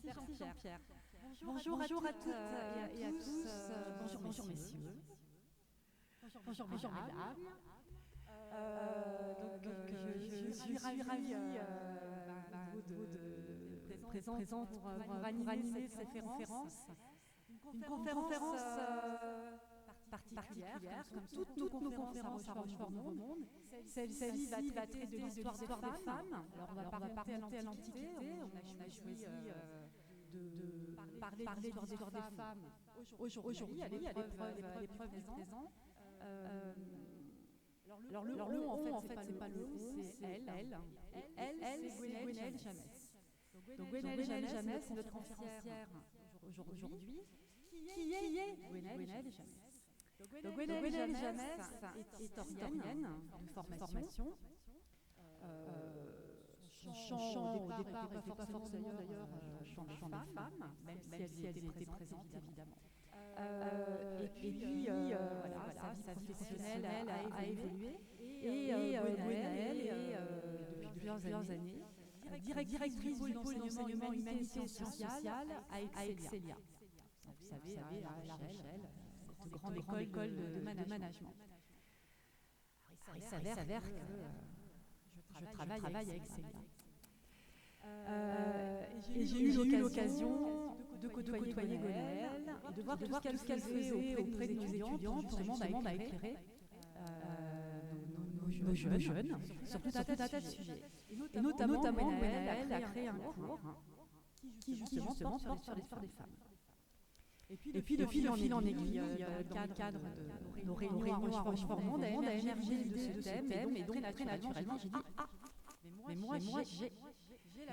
Merci Jean-Pierre. Bonjour à toutes et à tous. Bonjour messieurs. Bonjour mesdames. Je suis ravie de présente pour animer cette conférence. Une conférence particulière, comme toutes nos conférences à Rochefort Nouveau Monde. Celle-ci va traiter de l'histoire des femmes. Alors on va pas remonter à l'Antiquité, on a choisi de parler de l'histoire des femmes aujourd'hui, à l'épreuve du présent. Alors le on, en fait, c'est pas le on, c'est elle. Elle, c'est Gwenaëlle Jamès. Donc Gwenaëlle Jamès, c'est notre conférencière aujourd'hui. Qui est Gwenaëlle Jamès? Donc Gwenaëlle Jamès est historienne de formation. Son champ au départ n'était pas forcément d'ailleurs champ des femmes, même si elles étaient présentes évidemment. Et puis voilà, sa vie professionnelle a évolué. Et Gwenaëlle, depuis plusieurs années, directrice du pôle d'enseignement humanité et sociale à Excelia. Vous savez, à La Rochelle, cette grande école de management. Il s'avère que je travaille à Excelia. Et j'ai eu l'occasion de côtoyer Gwenaëlle et de voir tout ce qu'elle faisait auprès de nos étudiants pour justement éclairer nos jeunes sur tout un tas de sujets. Et notamment Gwenaëlle a créé un cours qui justement porte sur l'histoire des femmes. Et puis de fil en aiguille, dans le cadre de nos réunions à Rochefort Monde, a émergé de ce thème. Et donc très naturellement, j'ai dit mais moi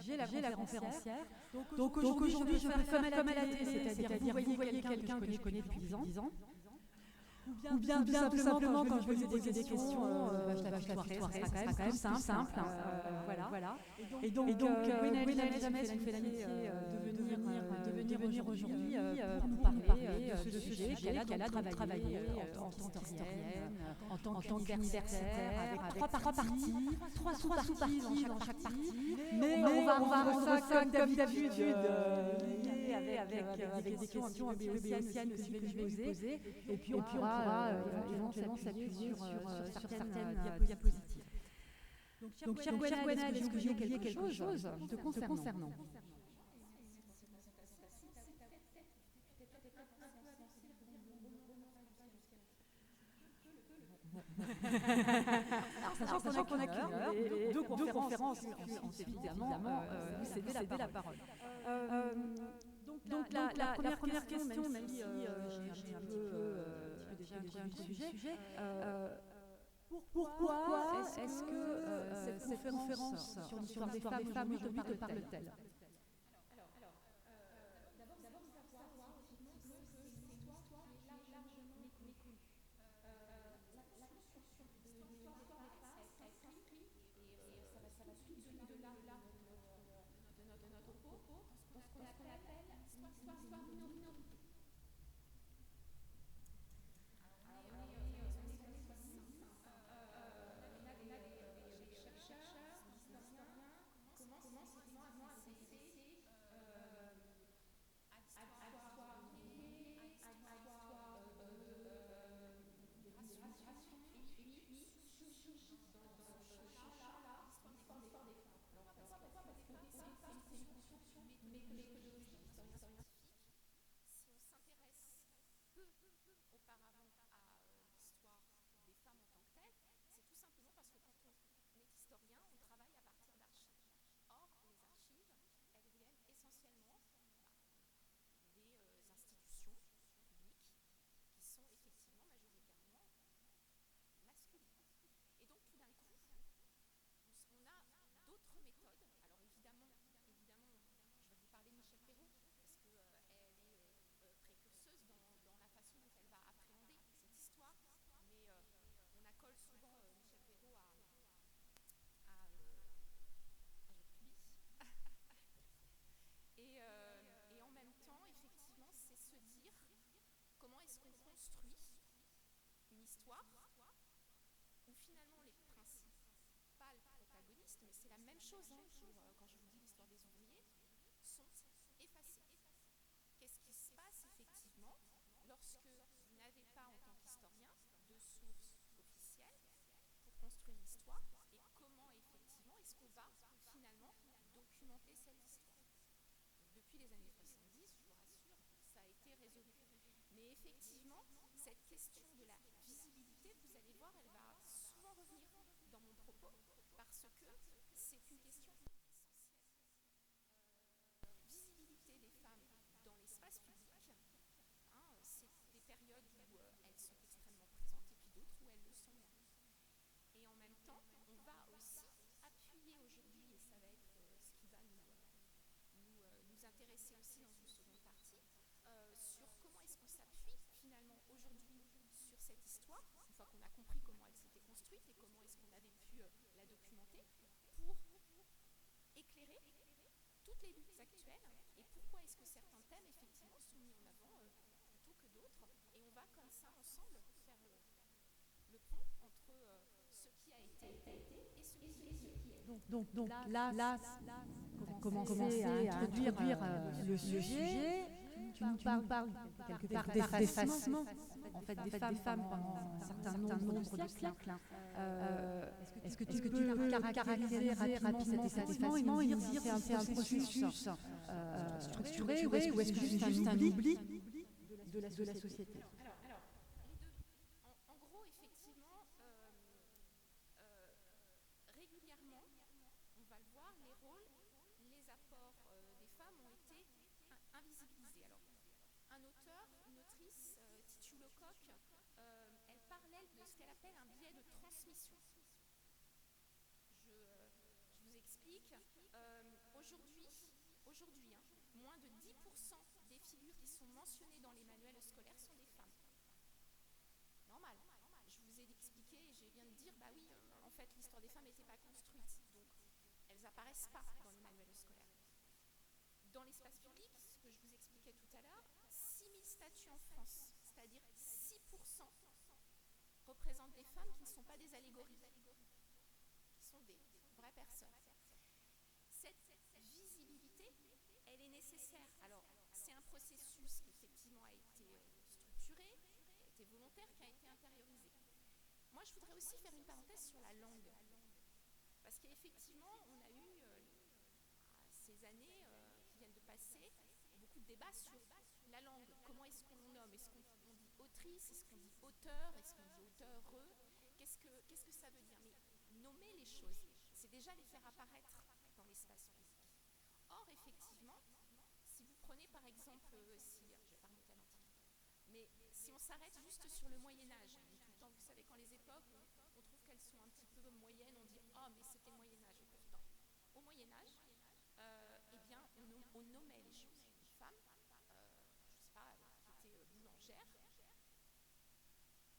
j'ai la conférencière. Donc aujourd'hui, je peux faire comme à la télé, c'est-à-dire vous voyez quelqu'un que je connais depuis 10 ans. Ou bien tout simplement quand je vais poser des questions, la soirée sera quand même simple. Voilà. Et donc Gwenaëlle Jamès nous fait l'amitié de venir aujourd'hui pour nous parler de ce sujet qu'elle a travaillé en tant qu'historienne, en tant qu'universitaire, avec trois parties, trois sous-parties dans chaque partie. Mais on va rendre ça comme d'habitude, lié avec des questions béotiennes aussi que je vais poser. Et puis on pourra éventuellement s'appuyer sur certaines diapositives. Donc, chère Gwenaëlle, est-ce que j'ai oublié quelque chose te concernant? Alors, sachant qu'on a qu'une heure, deux conférences, évidemment, vous cédez la parole. Donc la première question, même si j'ai un petit peu déjà introduit le sujet, pourquoi est-ce que cette conférence sur l'histoire des femmes aujourd'hui te parle-t-elle? Chose, quand je vous dis l'histoire des ouvriers, sont effacés lorsque vous n'avez pas en tant qu'historien de sources officielles pour construire l'histoire, et comment effectivement est-ce qu'on va finalement documenter cette histoire. Donc, depuis les années 70, je vous rassure, ça a été résolu. Mais effectivement, cette question de la visibilité, vous allez voir, elle va souvent revenir dans mon propos, parce que c'est une question essentielle. Visibilité des femmes dans l'espace public, c'est des périodes où elles sont extrêmement présentes et puis d'autres où elles le sont moins. Et en même temps, on va aussi appuyer aujourd'hui, et ça va être ce qui va nous intéresser aussi dans une seconde partie, sur comment est-ce qu'on s'appuie finalement aujourd'hui sur cette histoire, une fois qu'on a compris comment elle s'était construite et comment est-ce qu'on avait pu la documenter, pour éclairer toutes les luttes actuelles et pourquoi est-ce que certains thèmes effectivement sont mis en avant plutôt que d'autres, et on va comme ça ensemble faire le pont entre ce qui a été et ce qui est. Donc là, commencer à introduire le sujet. Tu nous parles quelque part d'effacement en fait, des femmes pendant un certain nombre de siècles. Est-ce que tu peux caractériser rapidement cet effacement et nous dire si c'est un processus structuré ou est-ce que c'est juste un oubli de la société? Alors, les deux. En gros, effectivement, régulièrement, on va le voir, les rôles, les apports des femmes ont été invisibilisés. Alors, un auteur, une autrice, Titu Lecoq, elle parlait de ce qu'elle appelle un biais de transmission. Je vous explique. Aujourd'hui, moins de 10% des figures qui sont mentionnées dans les manuels scolaires sont des femmes. Normal. Je vous ai expliqué et je viens de dire, bah oui, en fait, l'histoire des femmes n'était pas construite. Donc, elles n'apparaissent pas dans les manuels scolaires. Dans l'espace public, ce que je vous expliquais tout à l'heure, 6000 statues en France, c'est-à-dire 6% représentent des femmes qui ne sont pas des allégories, qui sont des vraies personnes. Cette visibilité, elle est nécessaire. Alors, c'est un processus qui effectivement a été structuré, qui a été volontaire, qui a été intériorisé. Moi, je voudrais aussi faire une parenthèse sur la langue. Parce qu'effectivement, on a eu, ces années qui viennent de passer, beaucoup de débats sur la langue. Comment est-ce qu'on nomme? Est-ce qu'on dit autrice? Est-ce qu'on dit auteur? Est-ce qu'on dit auteureux? Qu'est-ce que ça veut dire? Mais nommer les choses, c'est déjà les faire apparaître dans l'espace public. Or, effectivement, si vous prenez par exemple, je ne vais pas remonter à l'Antiquité, mais si on s'arrête juste sur le Moyen-Âge, on dit tout le temps, vous savez, quand les époques, on trouve qu'elles sont un petit peu moyennes, on dit « Ah, mais c'était le Moyen-Âge ». Et pourtant, au Moyen-Âge, eh bien, on nommait les choses. Une femme, je ne sais pas, qui était boulangère,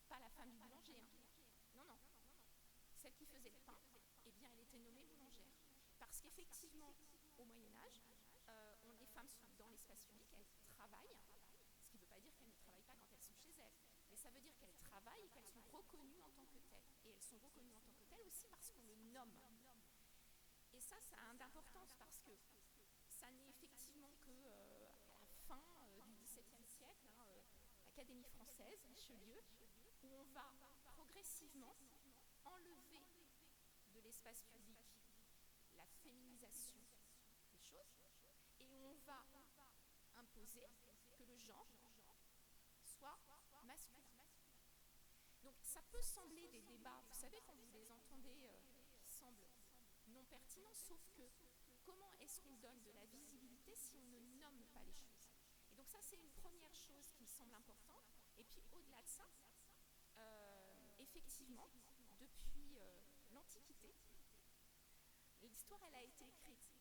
pas la femme du boulanger, non, celle qui faisait le pain, eh bien, elle était nommée boulangère. Parce qu'effectivement, au Moyen-Âge, les femmes sont dans l'espace public, elles travaillent, ce qui ne veut pas dire qu'elles ne travaillent pas quand elles sont chez elles, mais ça veut dire qu'elles travaillent et qu'elles sont reconnues en tant que telles. Et elles sont reconnues en tant que telles aussi parce qu'on le nomme. Et ça a d'importance parce que ça n'est effectivement que à la fin du XVIIe siècle, l'Académie française, Richelieu, où on va progressivement enlever de l'espace public la féminisation des choses et où on va imposer que le genre soit masculin. Donc ça peut sembler des débats, vous savez, quand vous les entendez, qui semblent non pertinents, sauf que comment est-ce qu'on donne de la visibilité si on ne nomme pas les choses? Et donc ça, c'est une première chose qui me semble importante. Et puis au-delà de ça, effectivement, depuis l'Antiquité, l'histoire, elle a été écrite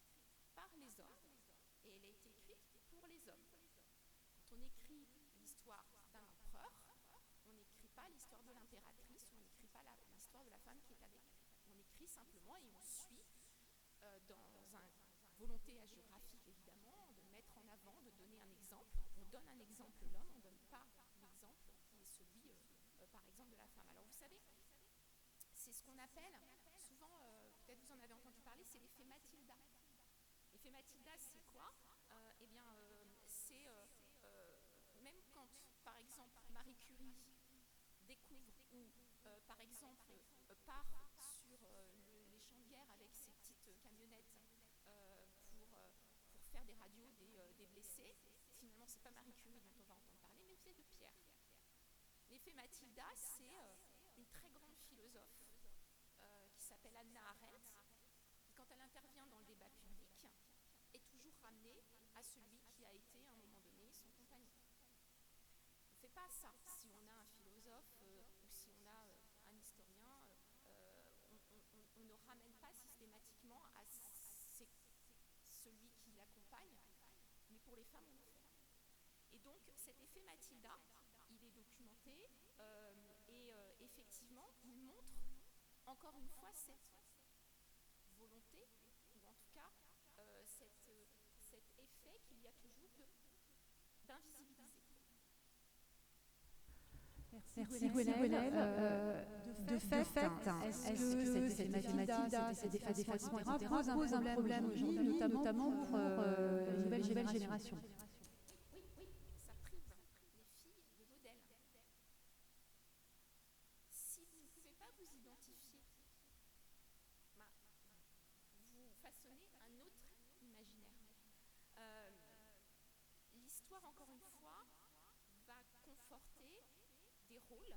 par les hommes et elle a été écrite pour les hommes. Quand on écrit l'histoire d'un empereur, on n'écrit pas l'histoire de l'impératrice, on n'écrit pas l'histoire de la femme qui est avec lui. On écrit simplement et on suit dans une volonté hagiographique évidemment, de mettre en avant, de donner un exemple. On donne un exemple de l'homme, on ne donne pas l'exemple qui est celui, par exemple, de la femme. Alors vous savez, c'est ce qu'on appelle, souvent, peut-être vous en avez entendu parler, c'est l'effet Mathilda. L'effet Mathilda, c'est quoi? Eh bien, c'est même quand par exemple, Marie Curie découvre ou, par exemple, part sur les champs de guerre avec ses petites camionnettes pour faire des radios des blessés, finalement, c'est pas Marie Curie dont on va entendre parler, mais c'est de Pierre. L'effet Mathilda, c'est une très grande philosophe qui s'appelle Hannah Arendt, qui, quand elle intervient dans le débat public, est toujours ramenée à celui qui a été, à un moment donné, son compagnon. On ne fait pas ça si on a un philosophe ou si on a un historien. On ne ramène pas systématiquement à celui qui l'accompagne, mais pour les femmes, on le fait. Et donc, cet effet Mathilda, il est documenté et effectivement, il montre encore une fois cette volonté, ou en tout cas cet effet qu'il y a toujours d'invisibiliser. Merci Gwenaëlle. De fait, est-ce que cette Mathilda, ces défacements, etc., pose un problème aujourd'hui, notamment pour les nouvelles générations? Oui, ça prive les filles de modèles. Si vous ne pouvez pas vous identifier, vous façonnez un autre imaginaire. L'histoire, encore une fois, va conforter des rôles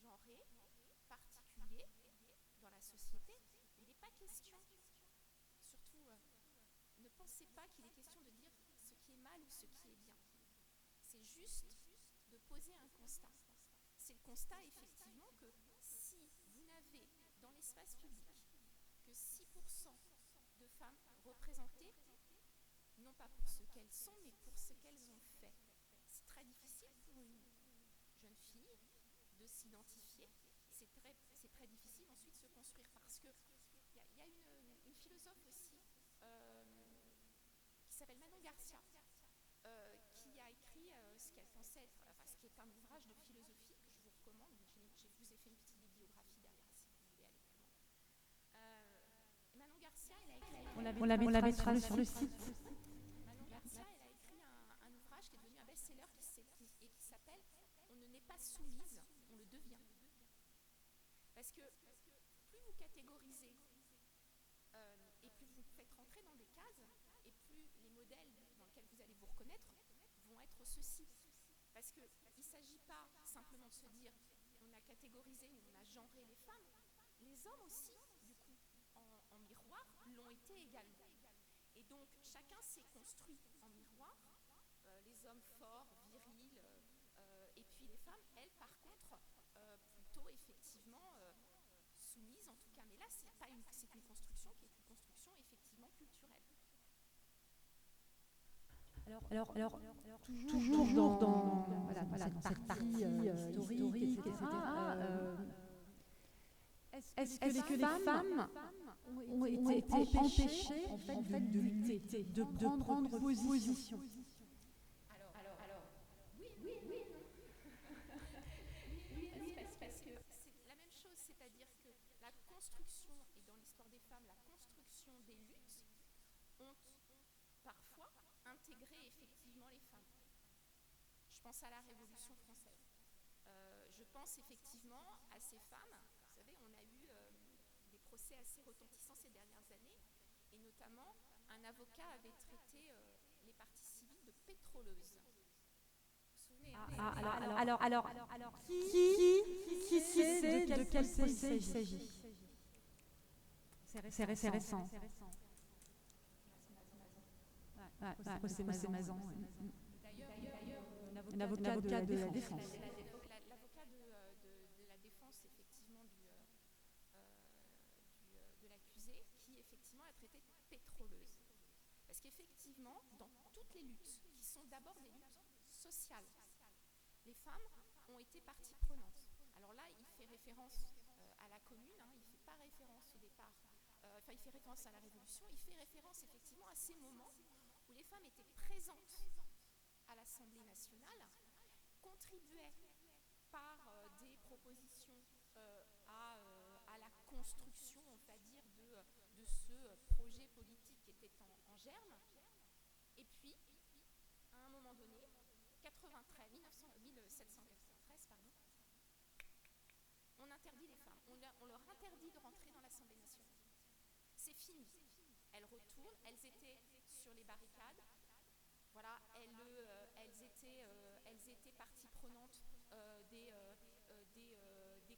genrés, particuliers dans la société. Il n'est pas question, surtout, ne pensez pas qu'il est question de dire ce qui est mal ou ce qui est bien. C'est juste de poser un constat. C'est le constat, effectivement, que si vous n'avez dans l'espace public que 6% de femmes représentées, non pas pour ce qu'elles sont, mais pour ce qu'elles ont fait, c'est très difficile pour une jeune fille de s'identifier. C'est très difficile ensuite de se construire parce que il y a une philosophe aussi qui s'appelle Manon Garcia qui a écrit ce qu'elle pensait être, enfin ce qui est un ouvrage de philosophie que je vous recommande. Je vous ai fait une petite bibliographie derrière si vous voulez aller plus loin. Manon Garcia, elle a écrit. On la mettra sur le site. Manon Garcia, elle a écrit un ouvrage qui est devenu un best-seller et qui s'appelle On ne naît pas soumise, on le devient. Parce que plus vous catégorisez et plus vous faites rentrer dans des cases, et plus les modèles dans lesquels vous allez vous reconnaître vont être ceux-ci. Parce qu'il ne s'agit pas simplement de se dire on a catégorisé ou on a genré les femmes, les hommes aussi, du coup, en miroir, l'ont été également. Et donc, chacun s'est construit en miroir, les hommes forts, virils, et puis les femmes, elles, par contre, plutôt effectivement soumises, en tout cas. Mais là, c'est une construction qui est une construction effectivement culturelle. Alors toujours dans cette partie historique, etc. Est-ce que les femmes ont été empêchées en fait, de lutter, de prendre position? Alors, oui et non. Oui, parce que c'est la même chose, c'est-à-dire que la construction, et dans l'histoire des femmes, la construction des luttes ont parfois intégré effectivement les femmes. Je pense à la Révolution française. Je pense effectivement à ces femmes. Vous savez, on a eu des procès assez retentissants ces dernières années, et notamment un avocat avait traité les parties civiles de pétroleuses. Vous vous souvenez Alors, qui sait de quel procès il s'agit? C'est récent. Le procès Mazan. D'ailleurs, Un avocat de la défense. L'avocat de la défense, effectivement, de l'accusé, qui effectivement a traité de pétroleuse. Parce qu'effectivement, dans toutes les luttes, qui sont d'abord des luttes sociales, les femmes ont été partie prenante. Alors là, il fait référence à la Commune, il ne fait pas référence au départ, il fait référence à la Révolution, il fait référence effectivement à ces moments où les femmes étaient présentes à l'Assemblée nationale, contribuaient par des propositions à la construction, on va dire, de ce projet politique qui était en germe. Et puis, à un moment donné, 1793, pardon, on interdit les femmes, on leur interdit de rentrer dans l'Assemblée nationale. C'est fini. Elles retournent, elles étaient sur les barricades, voilà, elles étaient partie prenante des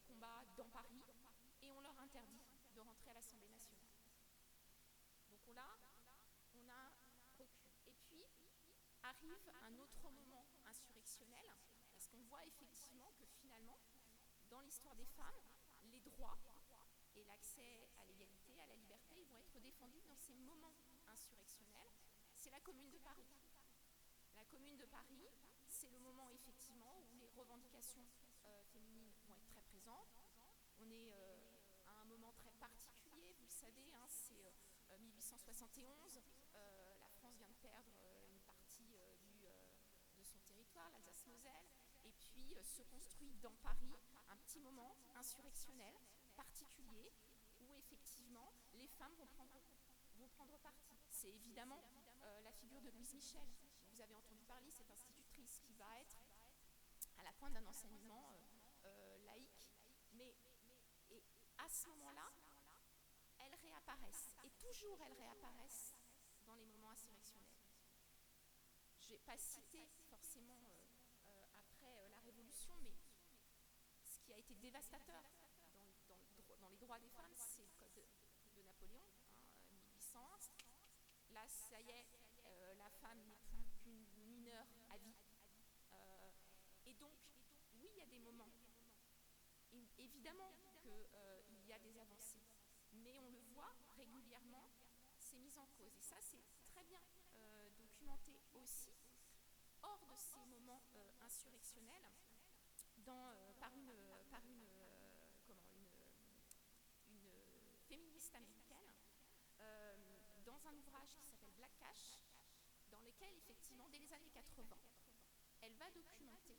combats dans Paris, et on leur interdit de rentrer à l'Assemblée nationale. Donc là, on a recul. Et puis, arrive un autre moment insurrectionnel, parce qu'on voit effectivement que finalement, dans l'histoire des femmes, les droits et l'accès à l'égalité, à la liberté, ils vont être défendus dans ces moments insurrectionnels. C'est la Commune de Paris. La Commune de Paris, c'est le moment effectivement où les revendications féminines vont être très présentes. On est à un moment très particulier, vous le savez, hein, c'est 1871, la France vient de perdre une partie de son territoire, l'Alsace-Moselle, et puis se construit dans Paris un petit moment insurrectionnel, particulier, où effectivement les femmes vont prendre parti. C'est évidemment la figure de Louise Michel. Vous avez entendu parler, cette institutrice qui va être à la pointe d'un enseignement laïque. Mais et à ce moment-là, elles réapparaissent. Et toujours elles réapparaissent dans les moments insurrectionnels. Je ne vais pas citer forcément après la Révolution, mais ce qui a été dévastateur dans les droits des femmes, c'est le code de Napoléon, 1801. Là, ça y est, la femme n'est plus qu'une mineure à vie. Et donc, oui, il y a des moments. Et évidemment qu'il y a des avancées. Mais on le voit régulièrement, c'est mis en cause. Et ça, c'est très bien documenté aussi, hors de ces moments insurrectionnels, par une féministe américaine, dans un ouvrage qui s'appelle Black Cash, dans lequel, effectivement, dès les années 80, elle va documenter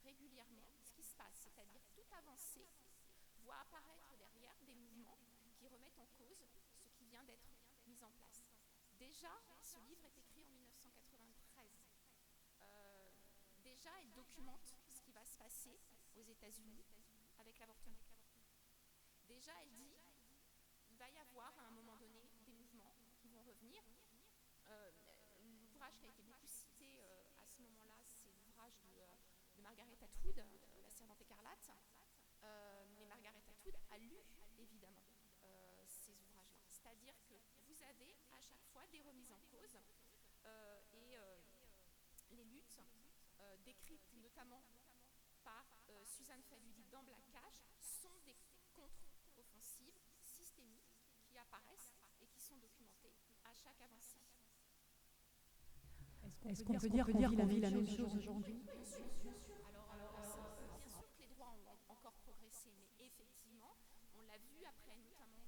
régulièrement ce qui se passe, c'est-à-dire toute avancée voit apparaître derrière des mouvements qui remettent en cause ce qui vient d'être mis en place. Déjà, ce livre est écrit en 1993. Déjà, elle documente ce qui va se passer aux États-Unis avec l'avortement. Déjà, elle dit il va y avoir à un moment donné des mouvements qui vont revenir. L'ouvrage qui a été beaucoup cité à ce moment-là, c'est l'ouvrage de Margaret Atwood, La Servante écarlate. Mais Margaret Atwood a lu évidemment ces ouvrages-là. C'est-à-dire que vous avez à chaque fois des remises en cause et les luttes décrites notamment par Suzanne Faludi dans Black Cash sont des contre-offensives systémiques qui apparaissent et qui sont documentées à chaque avancée. Est-ce qu'on peut dire qu'on vit la même chose aujourd'hui? Bien sûr. Alors, bien sûr que les droits ont encore progressé, mais effectivement, on l'a vu après notamment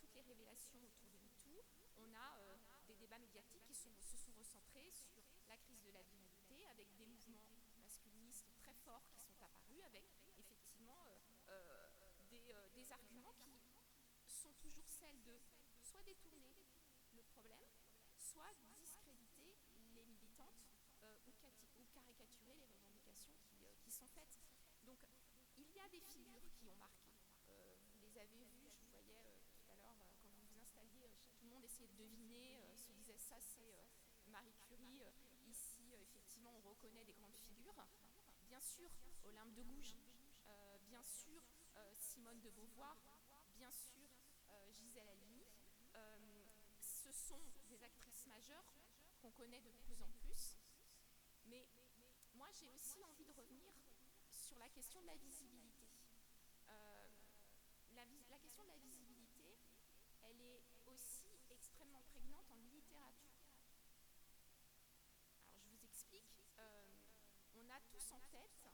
toutes les révélations autour de MeToo, on a des débats médiatiques qui se sont recentrés sur la crise de la virilité, avec des mouvements masculinistes très forts qui sont apparus, avec effectivement des arguments qui sont toujours celles de soit détourner le problème, soit discréditer les militantes ou caricaturer les revendications qui sont faites. Donc, il y a des figures qui ont marqué. Vous les avez vues, je vous voyais tout à l'heure, quand vous vous installiez, tout le monde essayait de deviner, se disait ça c'est Marie Curie. Ici, effectivement, on reconnaît des grandes figures. Bien sûr, Olympe de Gouges, bien sûr, Simone de Beauvoir, bien sûr, Gisèle Halimi. Ce sont des actrices majeures qu'on connaît de plus en plus. Mais moi, j'ai aussi envie de revenir sur la question de la visibilité. La question de la visibilité, elle est aussi extrêmement prégnante en littérature. Alors, je vous explique. On a tous en tête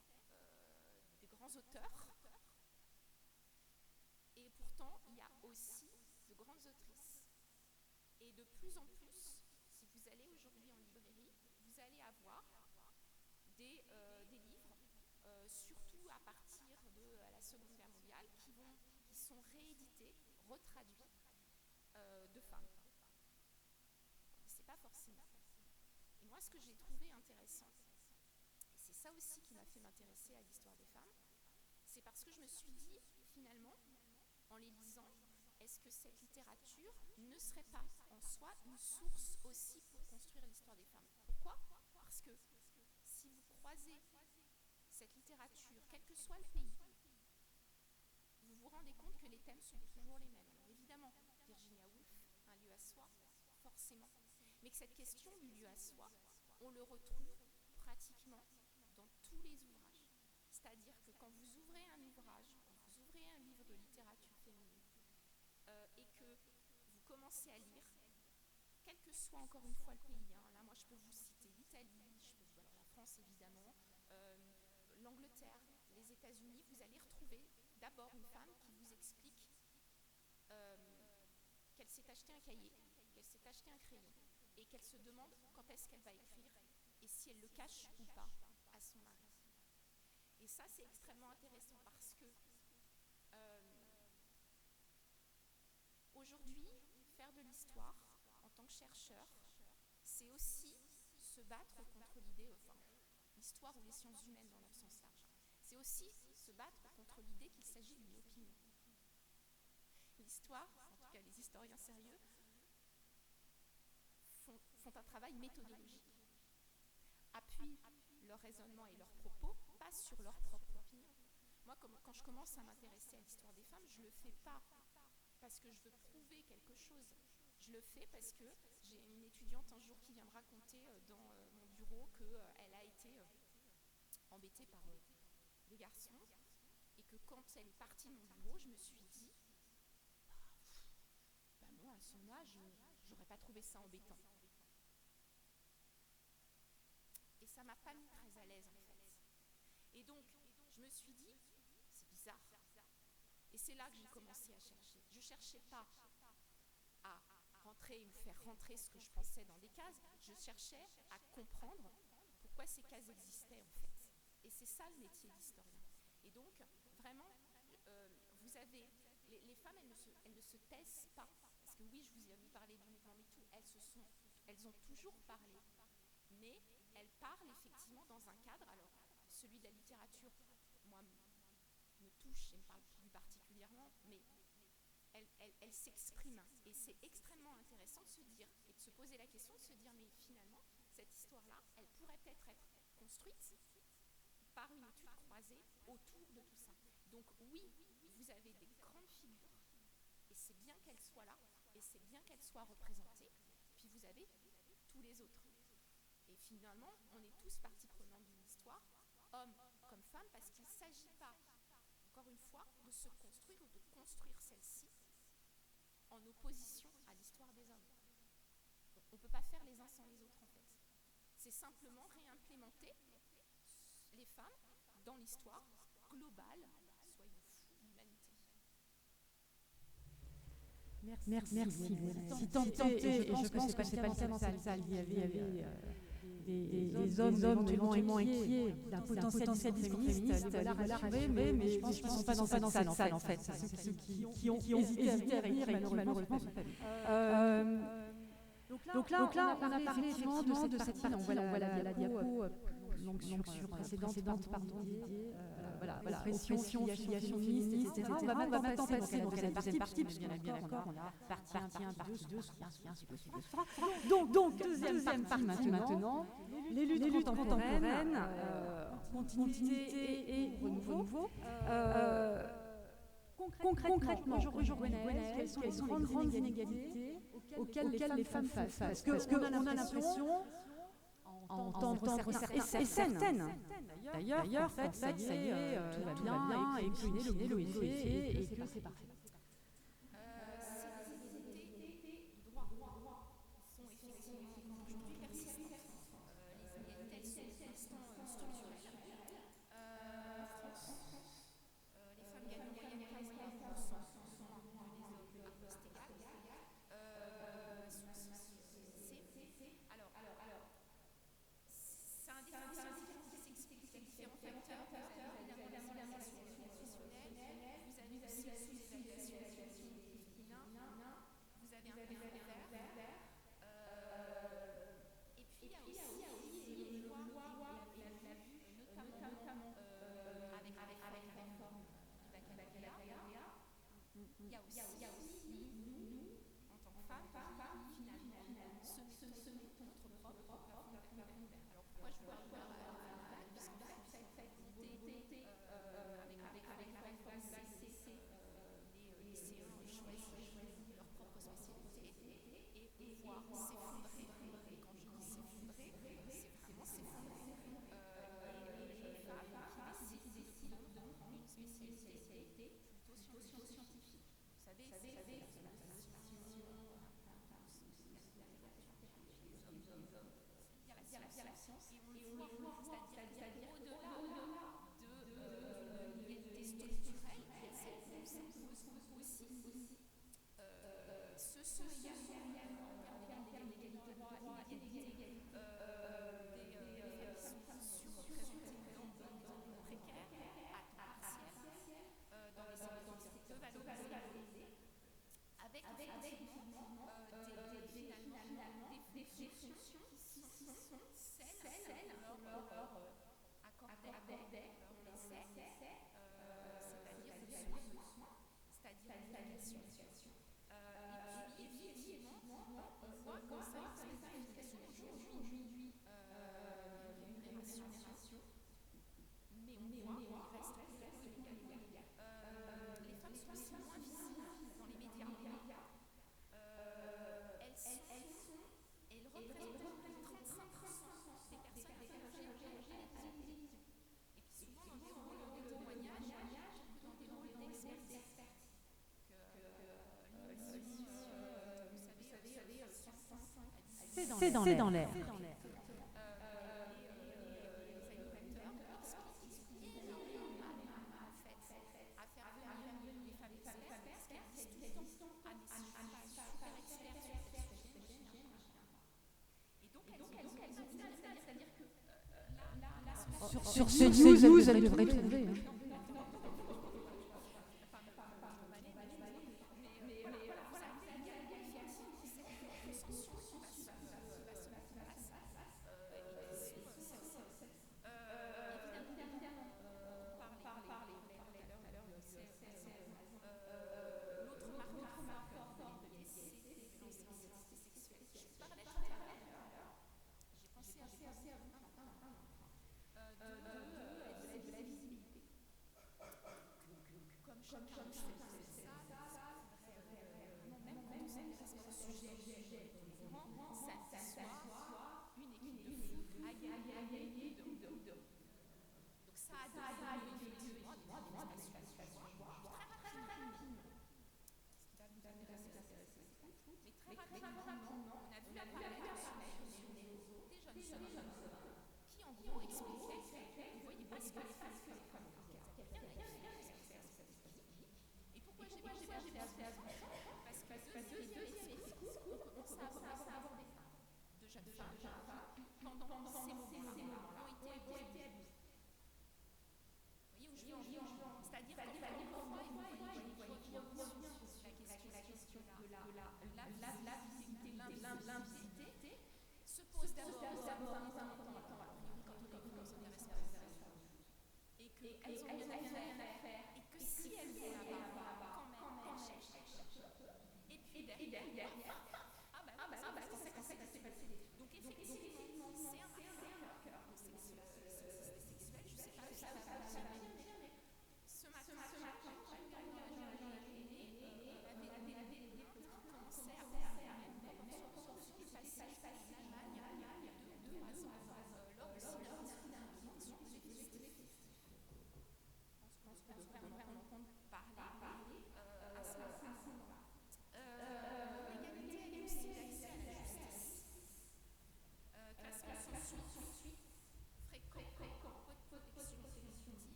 des grands auteurs, et pourtant, il y a aussi de grandes autrices. Et de plus en plus, si vous allez aujourd'hui en librairie, vous allez avoir des livres, surtout à partir de la Seconde Guerre mondiale, qui sont réédités, retraduits de femmes. C'est pas forcément. Et moi, ce que j'ai trouvé intéressant, ça aussi qui m'a fait m'intéresser à l'histoire des femmes. C'est parce que je me suis dit, finalement, en les lisant, est-ce que cette littérature ne serait pas en soi une source aussi pour construire l'histoire des femmes? Pourquoi? Parce que si vous croisez cette littérature, quel que soit le pays, vous vous rendez compte que les thèmes sont toujours les mêmes. Alors évidemment, Virginia Woolf, un lieu à soi, forcément, mais que cette question du lieu à soi, on le retrouve pratiquement dans tous les ouvrages. C'est-à-dire que quand vous ouvrez un ouvrage, quand vous ouvrez un livre de littérature féminine, et que vous commencez à lire, quel que soit encore une fois le pays, hein, là moi je peux vous citer l'Italie, alors la France évidemment, l'Angleterre, les États-Unis, vous allez retrouver d'abord une femme qui vous explique qu'elle s'est acheté un cahier, qu'elle s'est acheté un crayon, et qu'elle se demande quand est-ce qu'elle va écrire, et si elle le cache ou pas à son mari. Et ça c'est extrêmement intéressant parce que aujourd'hui, faire de l'histoire en tant que chercheur, c'est aussi se battre contre l'idée, enfin, l'histoire ou les sciences humaines dans leur sens large, c'est aussi se battre contre l'idée qu'il s'agit d'une opinion. L'histoire, en tout cas les historiens sérieux, font un travail méthodologique, appuient leur raisonnement et leurs propos, pas sur leur propre opinion. Moi, quand je commence à m'intéresser à l'histoire des femmes, je ne le fais pas parce que je veux prouver quelque chose. Je le fais parce que j'ai une étudiante un jour qui vient me raconter dans mon bureau qu'elle a été embêtée par des garçons et que quand elle est partie de mon bureau, je me suis dit moi, à son âge, j'aurais pas trouvé ça embêtant. Et ça m'a pas mis très à l'aise en fait. Et donc, je me suis dit, c'est bizarre. Et c'est là que j'ai commencé à chercher. Je cherchais pas à rentrer ou faire rentrer ce que je pensais dans des cases. Je cherchais à comprendre pourquoi ces cases existaient en fait. Et c'est ça le métier d'historien. Et donc, vraiment, vous avez... Les femmes, elles ne se taisent pas. Parce que oui, je vous ai vu parler du mouvement MeToo, elles ont toujours parlé. Mais elles parlent effectivement dans un cadre, alors celui de la littérature, moi, me touche et me parle plus particulièrement, mais elles s'expriment. Et c'est extrêmement intéressant de se dire, et de se poser la question, de se dire, mais finalement, cette histoire-là, elle pourrait peut-être être construite par une étude croisée autour de tout ça. Donc oui, vous avez des grandes figures, et c'est bien qu'elles soient là, et c'est bien qu'elles soient représentées, puis vous avez tous les autres. Et finalement, on est tous partie prenante d'une histoire, hommes comme femmes, parce qu'il ne s'agit pas, encore une fois, de se construire ou de construire celle-ci en opposition à l'histoire des hommes. On ne peut pas faire les uns sans les autres, en fait. C'est simplement réimplémenter les femmes dans l'histoire globale, soyons fous, de l'humanité. Merci. Si tant est, et je pense que c'est pas le cas dans cette salle, il y avait des hommes éventuellement inquiets d'un potentiel discours féministe, voilà, rassurés, mais je pense qu'ils ne sont pas dans cette salle, en fait. C'est ceux qui ont hésité à venir et qui malheureusement sont pas venus. Donc là, on a parlé effectivement de cette partie, on voit la diapo sur précédente, pardon, voilà, oppression, filiation féministe, etc. On va maintenant passer donc à la deuxième partie, parce qu'on est bien d'accord, on a partie 1, partie 2, ainsi de suite. Donc, deuxième partie maintenant, les luttes contemporaines, continuité et renouveau. Concrètement, aujourd'hui, quelles sont les grandes inégalités auxquelles les femmes font face? Parce qu'on a l'impression, à entendre certaines. D'ailleurs, ça y est, tout va bien, et puis le et que c'est parfait. Ces inégalités de droit sont effectivement aujourd'hui persistantes. Les inégalités, elles sont structurelles. En France, les femmes gagnent en moyenne 15% moins que les hommes à poste égal. Sont aussi Alors, c'est un différentiel qui s'explique par différents facteurs. Vous avez évidemment la situation professionnelle, vous avez aussi le sous-évaluation il y a aussi nous, en tant que femmes, finalement, se mettons notre propre plafond de verre. Alors pourquoi je parle de puisqu'en fait, l'idée avec la réforme du bac, c'est les lycéens choisissent leur propre spécialité et voir s'effondrer. Et quand je dis s'effondrer, c'est vraiment s'effondrer. Les femmes qui décident de prendre une spécialité plutôt scientifique. Vous savez, c'est la il y a la science et on le voit, c'est-à-dire qu'au-delà d'une égalité structurelle, il y a celle qu'on s'impose aussi. Ce sont également, en termes d'égalité de droit et d'égalité, des femmes surreprésentées dans les emplois précaires, à temps partiel, dans les secteurs peu valorisés, avec effectivement des fonctions qui sont celles qu'on leur accordait, qu'on laissait, c'est-à-dire le soin, c'est-à-dire l'éducation. Et puis effectivement, on voit que ça existe l'éducation aujourd'hui, une rémunération, mais on voit qu'il reste peu inégal. Les femmes sont aussi moins visibles dans les médias. Elles représentent plus de 35% des personnes interrogées à la télévision. Et puis souvent dans des rôles de témoignage, dans des rôles d'expertise. C'est dans l'air. Les animateurs expliquent énormément en fait à faire venir les femmes expertes parce qu'elles disent tout le temps ah mais si je suis pas super experte sur tel sujet, moi je viens pas. Et donc elles ont du mal, c'est-à-dire que là Sur CNews, elle devrait trouver.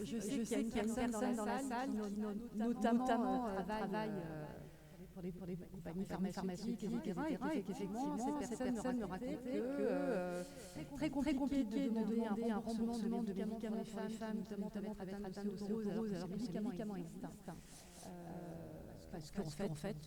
Je sais qu'il y a une personne dans la salle qui notamment travaille pour les compagnies pharmaceutiques, etc. Et qu'effectivement, cette personne me racontait que très compliqué de demander un remboursement de médicaments pour les femmes, notamment atteintes de sclérose, alors que ces médicaments existent. Parce qu'en fait,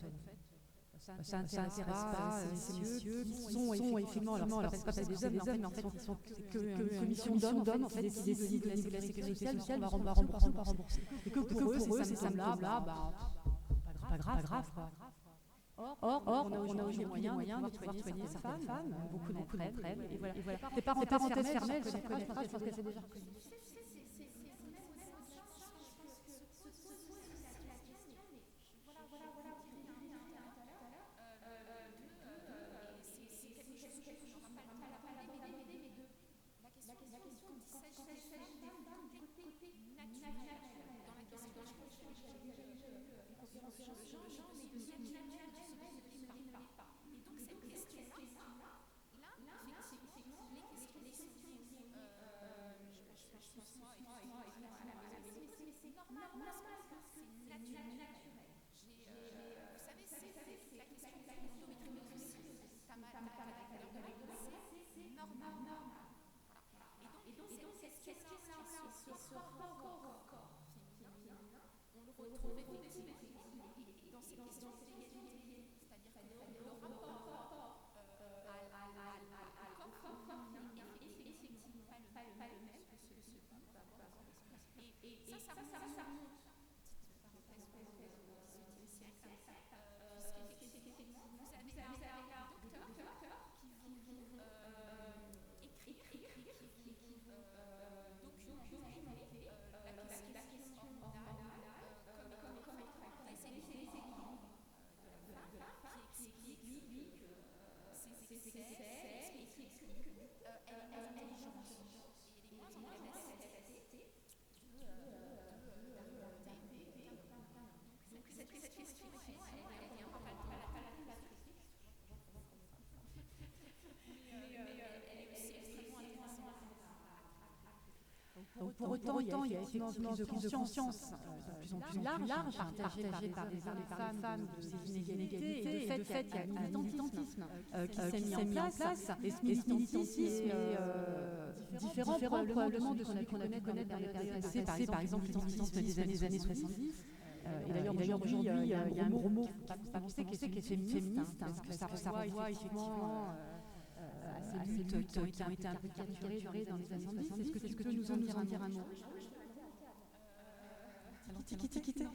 ça n'intéresse pas ces messieurs qui sont effectivement, alors c'est pas des hommes, mais en fait, ils sont qu'une commission d'hommes en fait, qui décide au niveau de la sécurité sociale on va rembourser ou pas rembourser. Et que pour eux, ces symptômes-là, pas grave. Or, on a aujourd'hui les moyens de pouvoir soigner certaines femmes, beaucoup d'entre elles, et voilà. Des parenthèses fermées, je ne connais pas, je pense que c'est déjà reconnu. Donc pour autant, il y a effectivement une prise de conscience de plus en plus large, partagée par les femmes de ces inégalités, et de fait, il y a un militantisme qui s'est mis en place, et ce militantisme est différent probablement de celui qu'on a pu connaître dans les périodes passées, par exemple le militantisme des années 70. Et d'ailleurs, aujourd'hui, il y a un gros mot, qui est féministe, parce que ça renvoie effectivement à ces luttes qui ont été un peu caricaturées dans les années 70. Est-ce que tu peux nous en dire un mot? Quitter.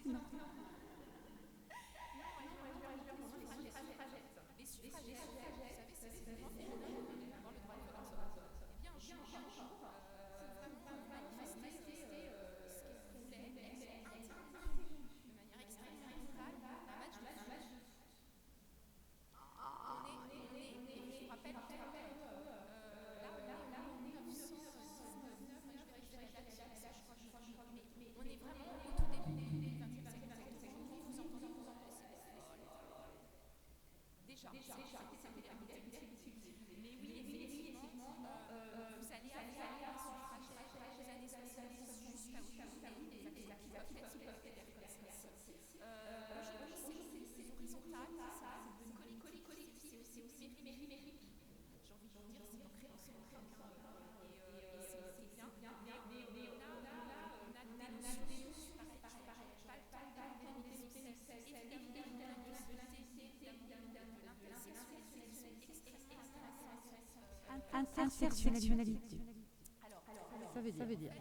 Intersectionnalité. Ça veut dire.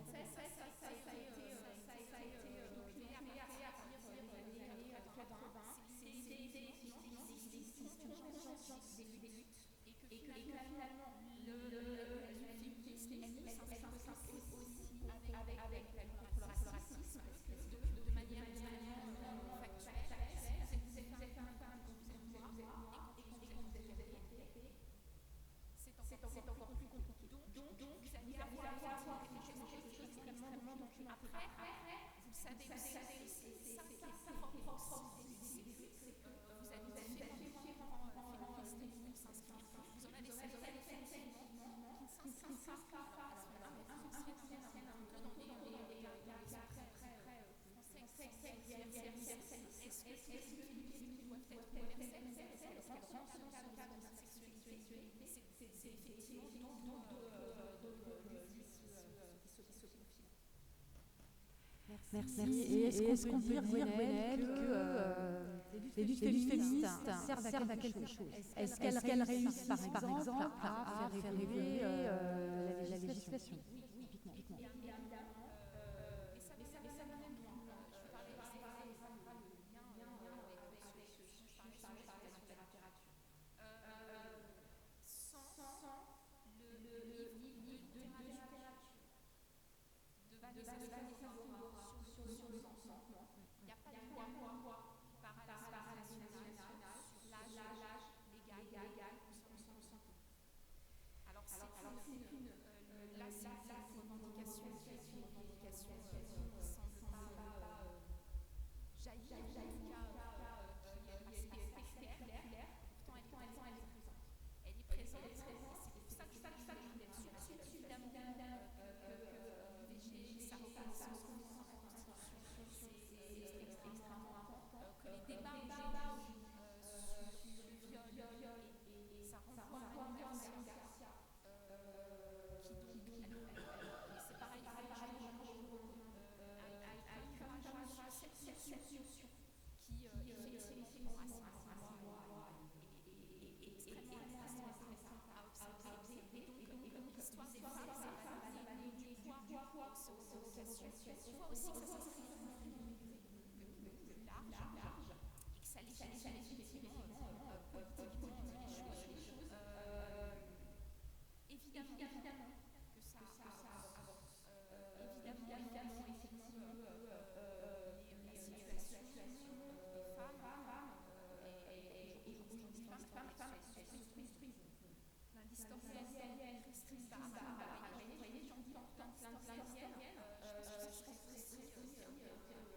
l'éducation doit être universelle? Est-ce qu'elle rentre dans le cadre de la sexualité? Mais c'est effectivement d'autres exercices qui se profilent. Merci. Et est-ce qu'on peut dire, Gwenaëlle, que les luttes féministes servent à quelque chose? Est-ce qu'elles réussissent, par exemple, à faire évoluer la législation? Typiquement. Bien évidemment, mais ça va même loin. Je parlais le lien avec ce dont je parlais sur la littérature. Sans le livre de littérature de Vanessa Zamora sur le consentement, il n'y a pas de loi par l'Assemblée nationale sur l'âge légal du consentement. Alors c'est une revendication qui semble pas jaillir, en tout cas qui est assez claire, pourtant elle est présente. Elle est présente, et c'est pour ça que je voulais revenir sur évidemment que l'IVG, sa reconnaissance en Constitution, c'est extrêmement important, que les débats aujourd'hui sur le viol, et ça renvoie à Anne Garcia, qui donc, et c'est pareil, je vous recommande, a encouragé cette notion qui effectivement à 6 mois est extrêmement intéressante à observer. Et donc l'histoire des femmes, ça va donner du poids aux vocations. On voit aussi que ça s'inscrit dans un milieu plus large et que ça légitime effectivement politiquement les choses. Évidemment que ça avance. Évidemment effectivement la situation des femmes et aujourd'hui des femmes se construisent. L'historienne Christine Barbarini, voyez, j'en dis plein d'historiennes. Je pense que ce serait aussi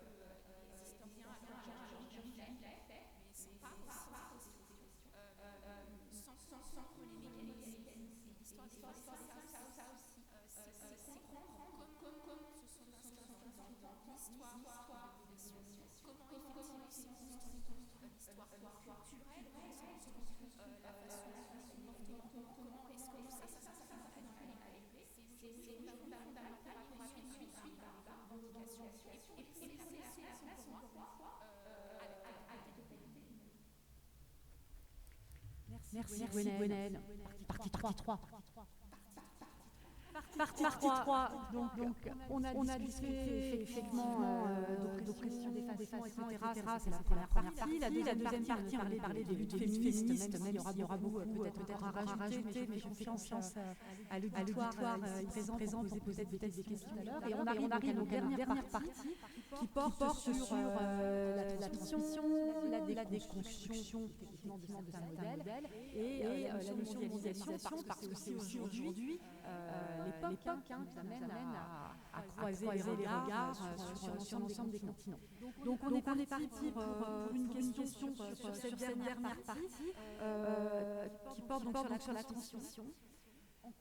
les historiens l'ont fait, mais c'est pas aussi sans les mécanismes. L'histoire des femmes, ça aussi, c'est comprendre comment se sont inscrits dans l'histoire de l'oppression, comment effectivement c'est construit l'histoire culturelle, comment c'est construit la façon dont on se comporte, comment est-ce que ça a élevé. C'est fondamental pour appuyer suite à la revendication et pour laisser la place encore une fois à la totalité. Merci Gwenaëlle. Partie 3. Partie 3. Donc on a discuté effectivement d'oppression des femmes, etc. C'est la première partie. La deuxième partie, on allait parler des luttes féministes, même s'il y aura beaucoup peut-être à rajouter, mais j'ai confiance à l'auditoire présent poser peut-être des questions tout à l'heure. Et on arrive donc à la dernière partie qui porte sur la transmission, la déconstruction effectivement de certains modèles et la mondialisation, parce que c'est aujourd'hui l'époque qui nous amène à croiser les regards sur l'ensemble des continents. Donc on est parti pour une question sur cette dernière partie qui porte donc sur la transmission.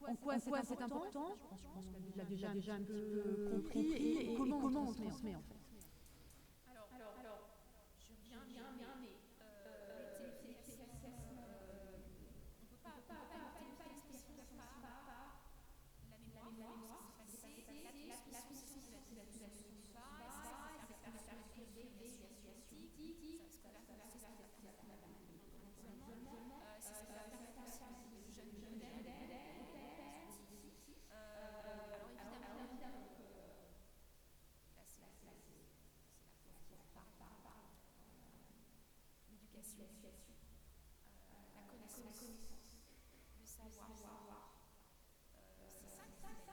En quoi c'est important? Je pense qu'on l'a déjà un peu compris, et comment on transmet en fait. Alors, je reviens bien, mais on ne peut pas éviter l'expression par la mémoire, ce qui s'est passé, la transmission de la civilisation du pas, et ça va faire réfléchir des scientifiques, ce que la c'est ce qui va permettre aussi de jeunes modèles. Alors évidemment, là c'est la l'éducation, la connaissance, le savoir. C'est ça qui va être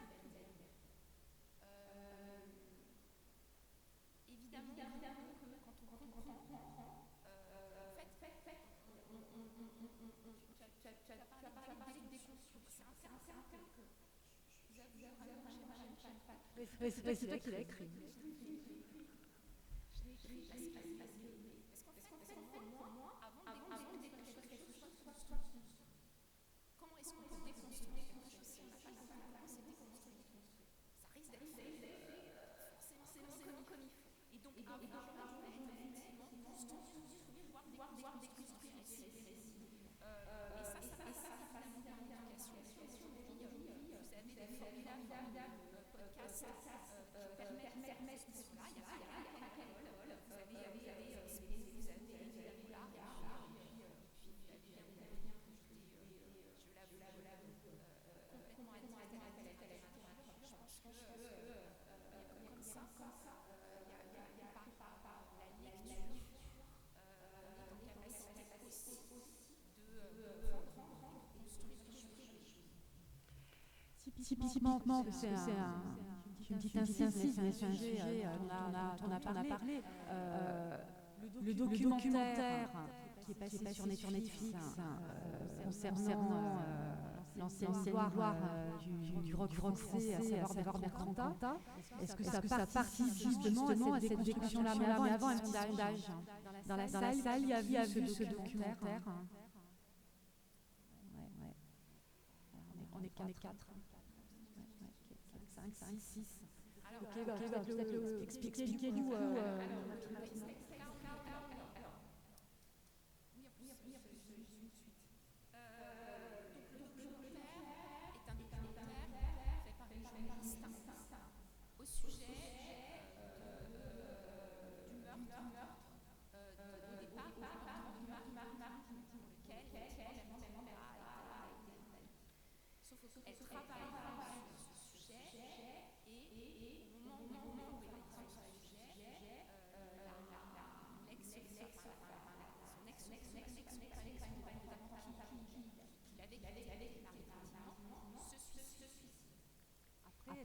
évidemment que quand on comprend, en fait, tu as parlé de déconstruction. C'est un terme que je vous avoue, j'aime pas. C'est toi qui l'as écrit. Je l'ai écrit parce qu'en fait, pour moi, avant de déconstruire quelque chose, comment est-ce qu'on peut déconstruire quelque chose si on n'a pas compris comment c'est déconstruit? Ça risque d'être fait forcément comme il faut. Et donc, avant, effectivement, construction qui permettent de faire ce là. Il y a pas d'alcool. Vous avez Typiquement, c'est une petite incise, mais c'est un sujet dont on a parlé. Le documentaire qui est passé sur Netflix concernant l'ancienne gloire du rock français, à savoir Bertrand Cantat, est-ce que ça participe justement à cette déconstruction-là? Mais avant, un petit sondage. Dans la salle, il y a vu ce documentaire. On est quatre. 5, 6. Ok, expliquez-nous.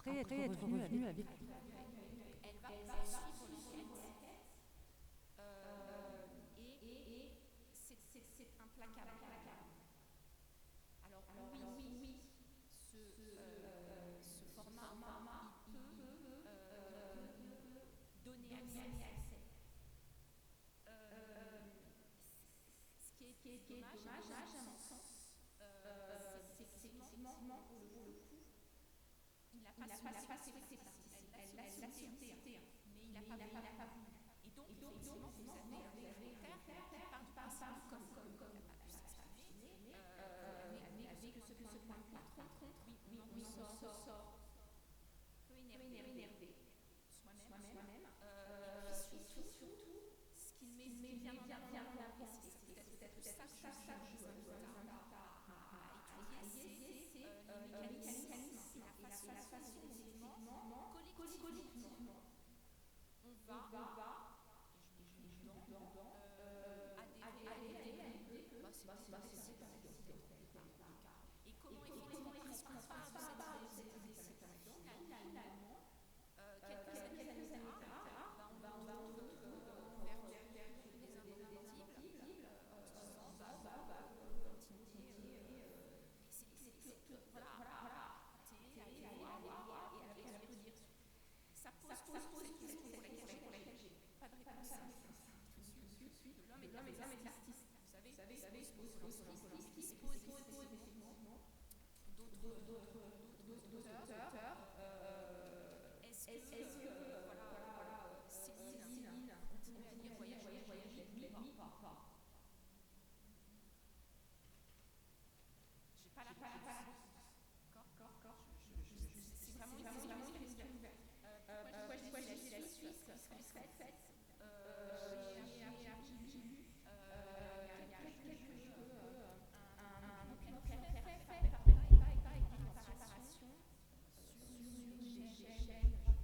Après être revenu avec... Elle va poursuivre l'enquête et c'est implacable. Alors oui, ce format peut donner accès. Ce qui est dommage à mon sens, c'est qu'effectivement, pour le coup, il n'a pas souhaité cette partie. Elle l'a souhaité, mais il n'a pas voulu. Et donc, effectivement, vous avez un documentaire qui part du principe comme il n'a pas pu s'exprimer, avec ce point de vue. Par contre, oui, on sort peu énervé, soi-même. Et puis surtout, ce qui met bien en avant, c'est peut-être ça que je vous invite à étudier, c'est les mécanismes et la façon dont collectivement on va adhérer à l'idée que c'est pas et comment effectivement est-ce qu'on part de cette idée finalement quelques années plus tard on va vers des indépendantibles en se disant continuer c'est voilà et après on peut dire ça pose cette question pour laquelle j'ai pas de réponse de l'homme et de l'artiste. Vous savez, se pose effectivement d'autres auteurs. Est-ce que Céline continue à lire Voyager de nuit ou pas? J'ai pas la réponse. D'accord. C'est vraiment une question ouverte. Pourquoi j'ai la Suisse? Parce qu'en fait, j'ai lu il y a quelques jours un documentaire fait par Préparation sur une chaîne, je crois que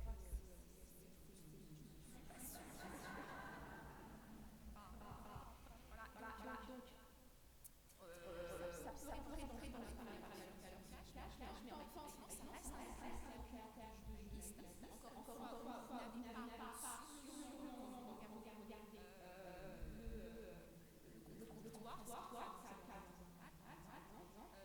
voilà, donc ça peut rentrer dans la mais en fait, ça reste un documentaire juriste. Encore une fois, vous n'avez pas sur le moment regardé le comptoir, ça cadre par exemple,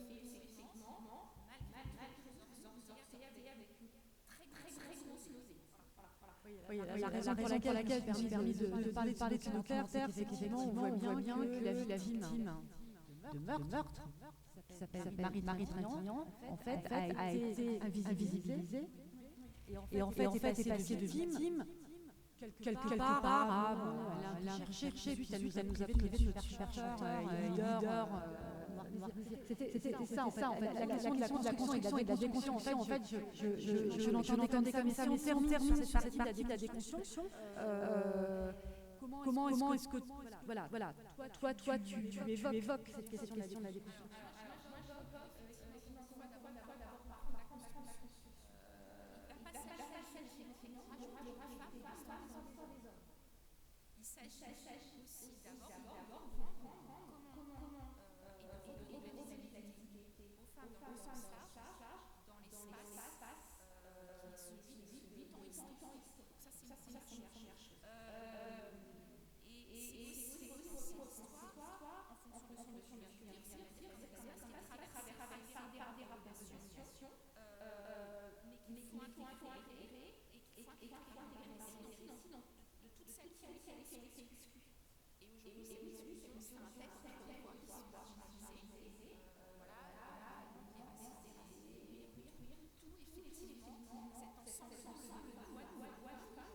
mais effectivement, malgré tout, vous sortez avec une très grosse nausée. Oui, la raison pour laquelle je me suis permis de parler de ce documentaire, c'est qu'effectivement, on voit bien que la victime de meurtre, qui s'appelle Marie Trintignant, en fait, a été invisibilisée. Et en fait, est passée de victime quelque part à chercher, puis elle nous a privé de notre chercheur, leader C'était ça, en fait. La question de la construction et de la déconstruction, en fait, je l'entendais comme ça, mais si on termine cette partie de la déconstruction, comment est-ce que... Voilà, toi, tu évoques cette question de la déconstruction. Il s'agit aussi d'abord de comprendre comment et donner des activités aux femmes dans le sens large, dans l'espace qui est celui du temps historique. Ça, c'est une première chose. Et c'est aussi repenser l'histoire en fonction de ce que tu viens de dire, c'est-à-dire qu'elle est traversée par des représentations, mais qu'il faut intégrer et qu'il faut intégrer dans les récits de toutes celles qui ont été exclues. Et aujourd'hui, c'est une solution, c'est un texte qui est marginalisé, voilà, qui est racisé, tout effectivement, cet ensemble de voix qui ne laisse pas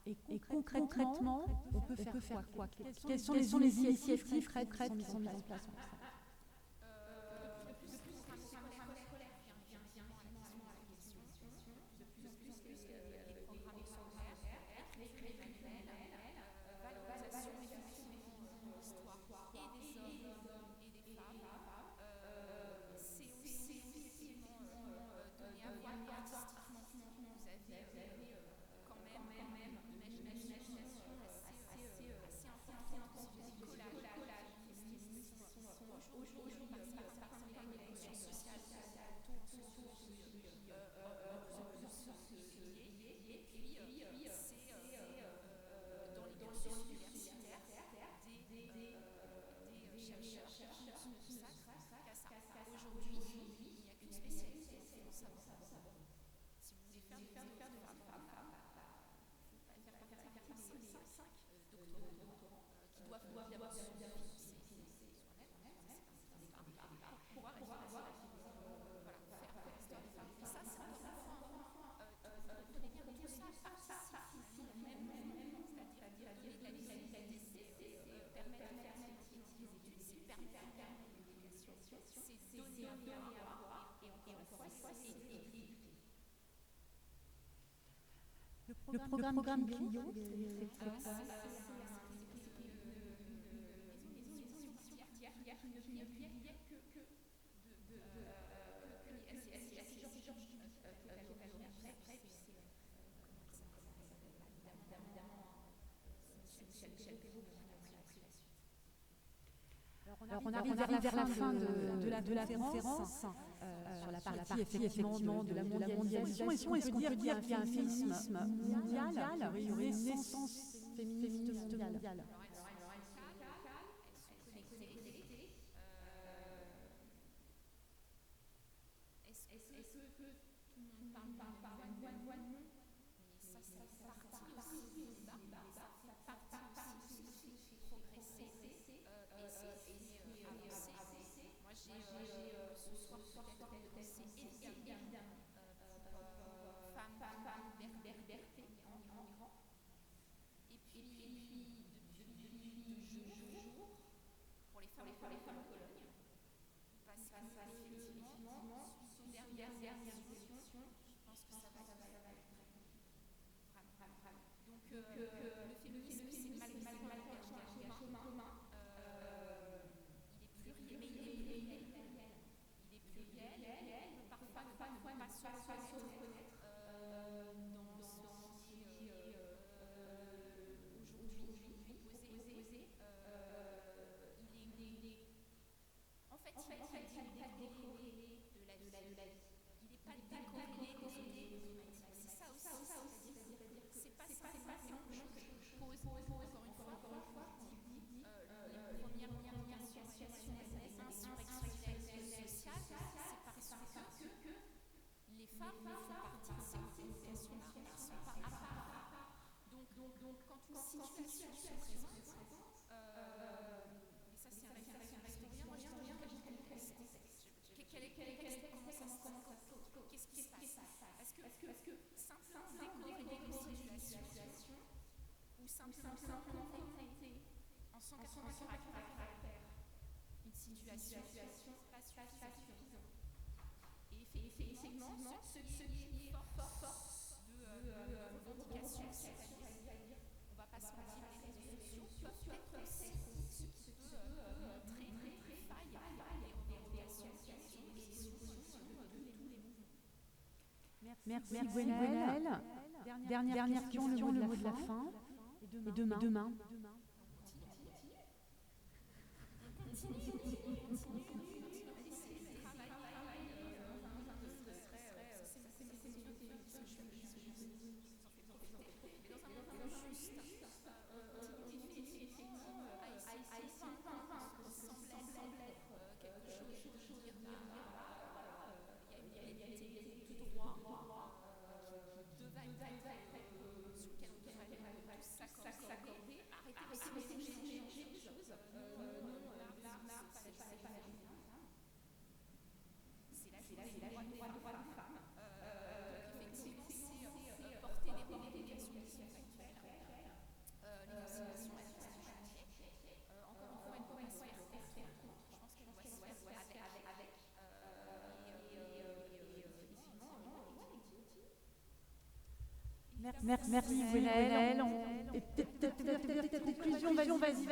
Et concrètement, on peut faire quoi? Quelles sont les initiatives concrètes qui sont mises en place? Le programme Clio, c'est quoi? Alors on arrive vers la fin de la conférence sur la partie effectivement de la mondialisation. Est-ce qu'on peut dire qu'il y a un féminisme mondial, il y aurait une naissance féministe mondiale? Simplement une situation pas suffisante. Et effectivement, ce qui est force de revendication, c'est-à-dire, on ne va pas se mentir, les réseaux sociaux peuvent être aussi ce qui peut montrer les failles des revendications et les solutions de tous les mouvements. Merci Gwenaëlle. Dernière question, le mot de la fin. Et demain. Merci Gwenaëlle. Et peut-être conclusion, vas-y.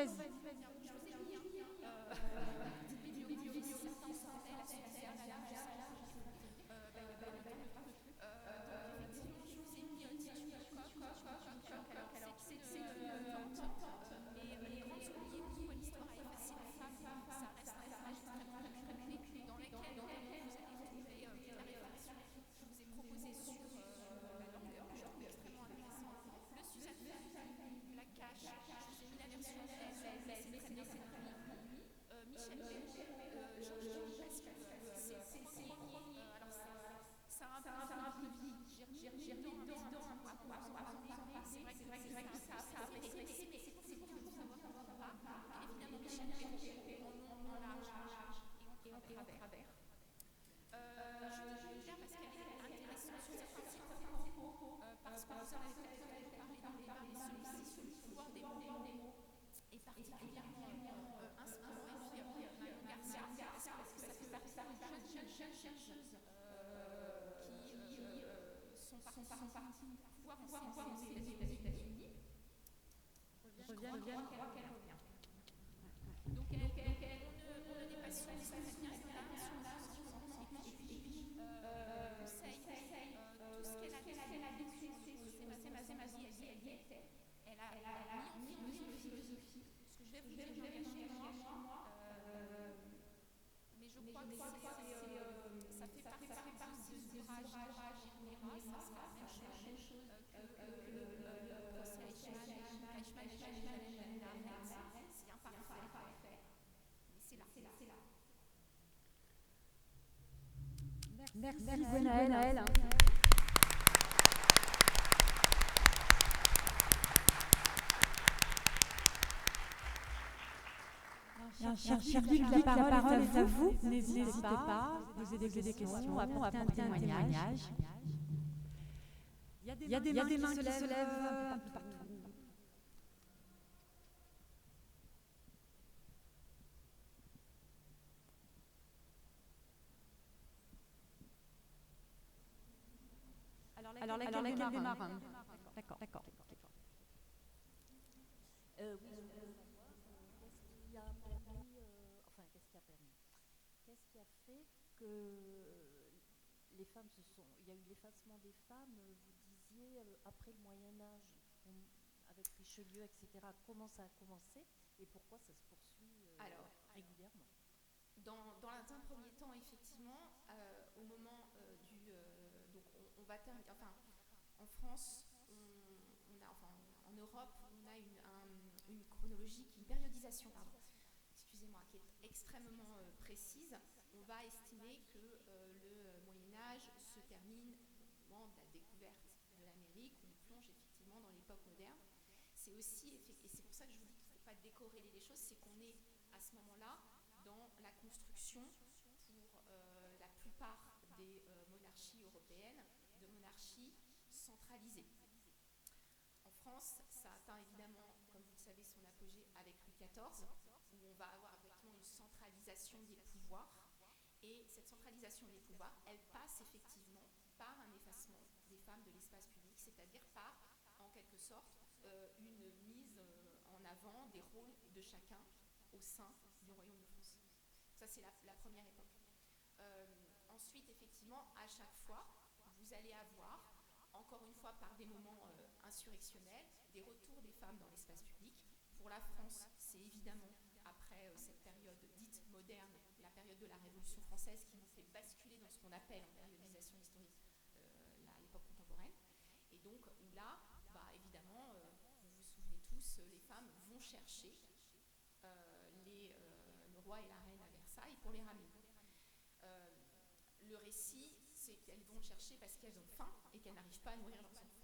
Merci Gwenaëlle. Cher public, la parole est à vous. N'hésitez pas à poser des questions, à apporter un témoignage. Il y a des mains qui se lèvent un peu partout. Alors, laquelle des marins? D'accord. Qu'est-ce qui a fait que les femmes il y a eu l'effacement des femmes, vous disiez, après le Moyen-Âge, avec Richelieu, etc. Comment ça a commencé et pourquoi ça se poursuit régulièrement? Dans un premier temps, effectivement, au moment donc on va terminer. Enfin, en France, en Europe, on a une chronologie, une périodisation, excusez-moi, qui est extrêmement précise. On va estimer que le Moyen-Âge se termine au moment de la découverte de l'Amérique, où on plonge effectivement dans l'époque moderne. C'est aussi, et c'est pour ça que je vous dis qu'il ne faut pas décorréler les choses, c'est qu'on est à ce moment-là dans la construction pour la plupart des monarchies européennes, de monarchies centralisées. En France, ça atteint évidemment, comme vous le savez, son apogée avec Louis XIV, où centralisation des pouvoirs. Et cette centralisation des pouvoirs, elle passe effectivement par un effacement des femmes de l'espace public, c'est-à-dire par, en quelque sorte, une mise en avant des rôles de chacun au sein du Royaume de France. Ça, c'est la première époque. Ensuite, effectivement, à chaque fois, vous allez avoir, encore une fois par des moments insurrectionnels, des retours des femmes dans l'espace public. Pour la France, c'est évidemment après cette période dite moderne, la période de la Révolution française, qui nous fait basculer dans ce qu'on appelle en périodisation historique l'époque contemporaine. Et donc là, évidemment, vous vous souvenez tous, les femmes vont chercher le roi et la reine à Versailles pour les ramener. Le récit, c'est qu'elles vont chercher parce qu'elles ont faim et qu'elles n'arrivent pas à nourrir leurs enfants.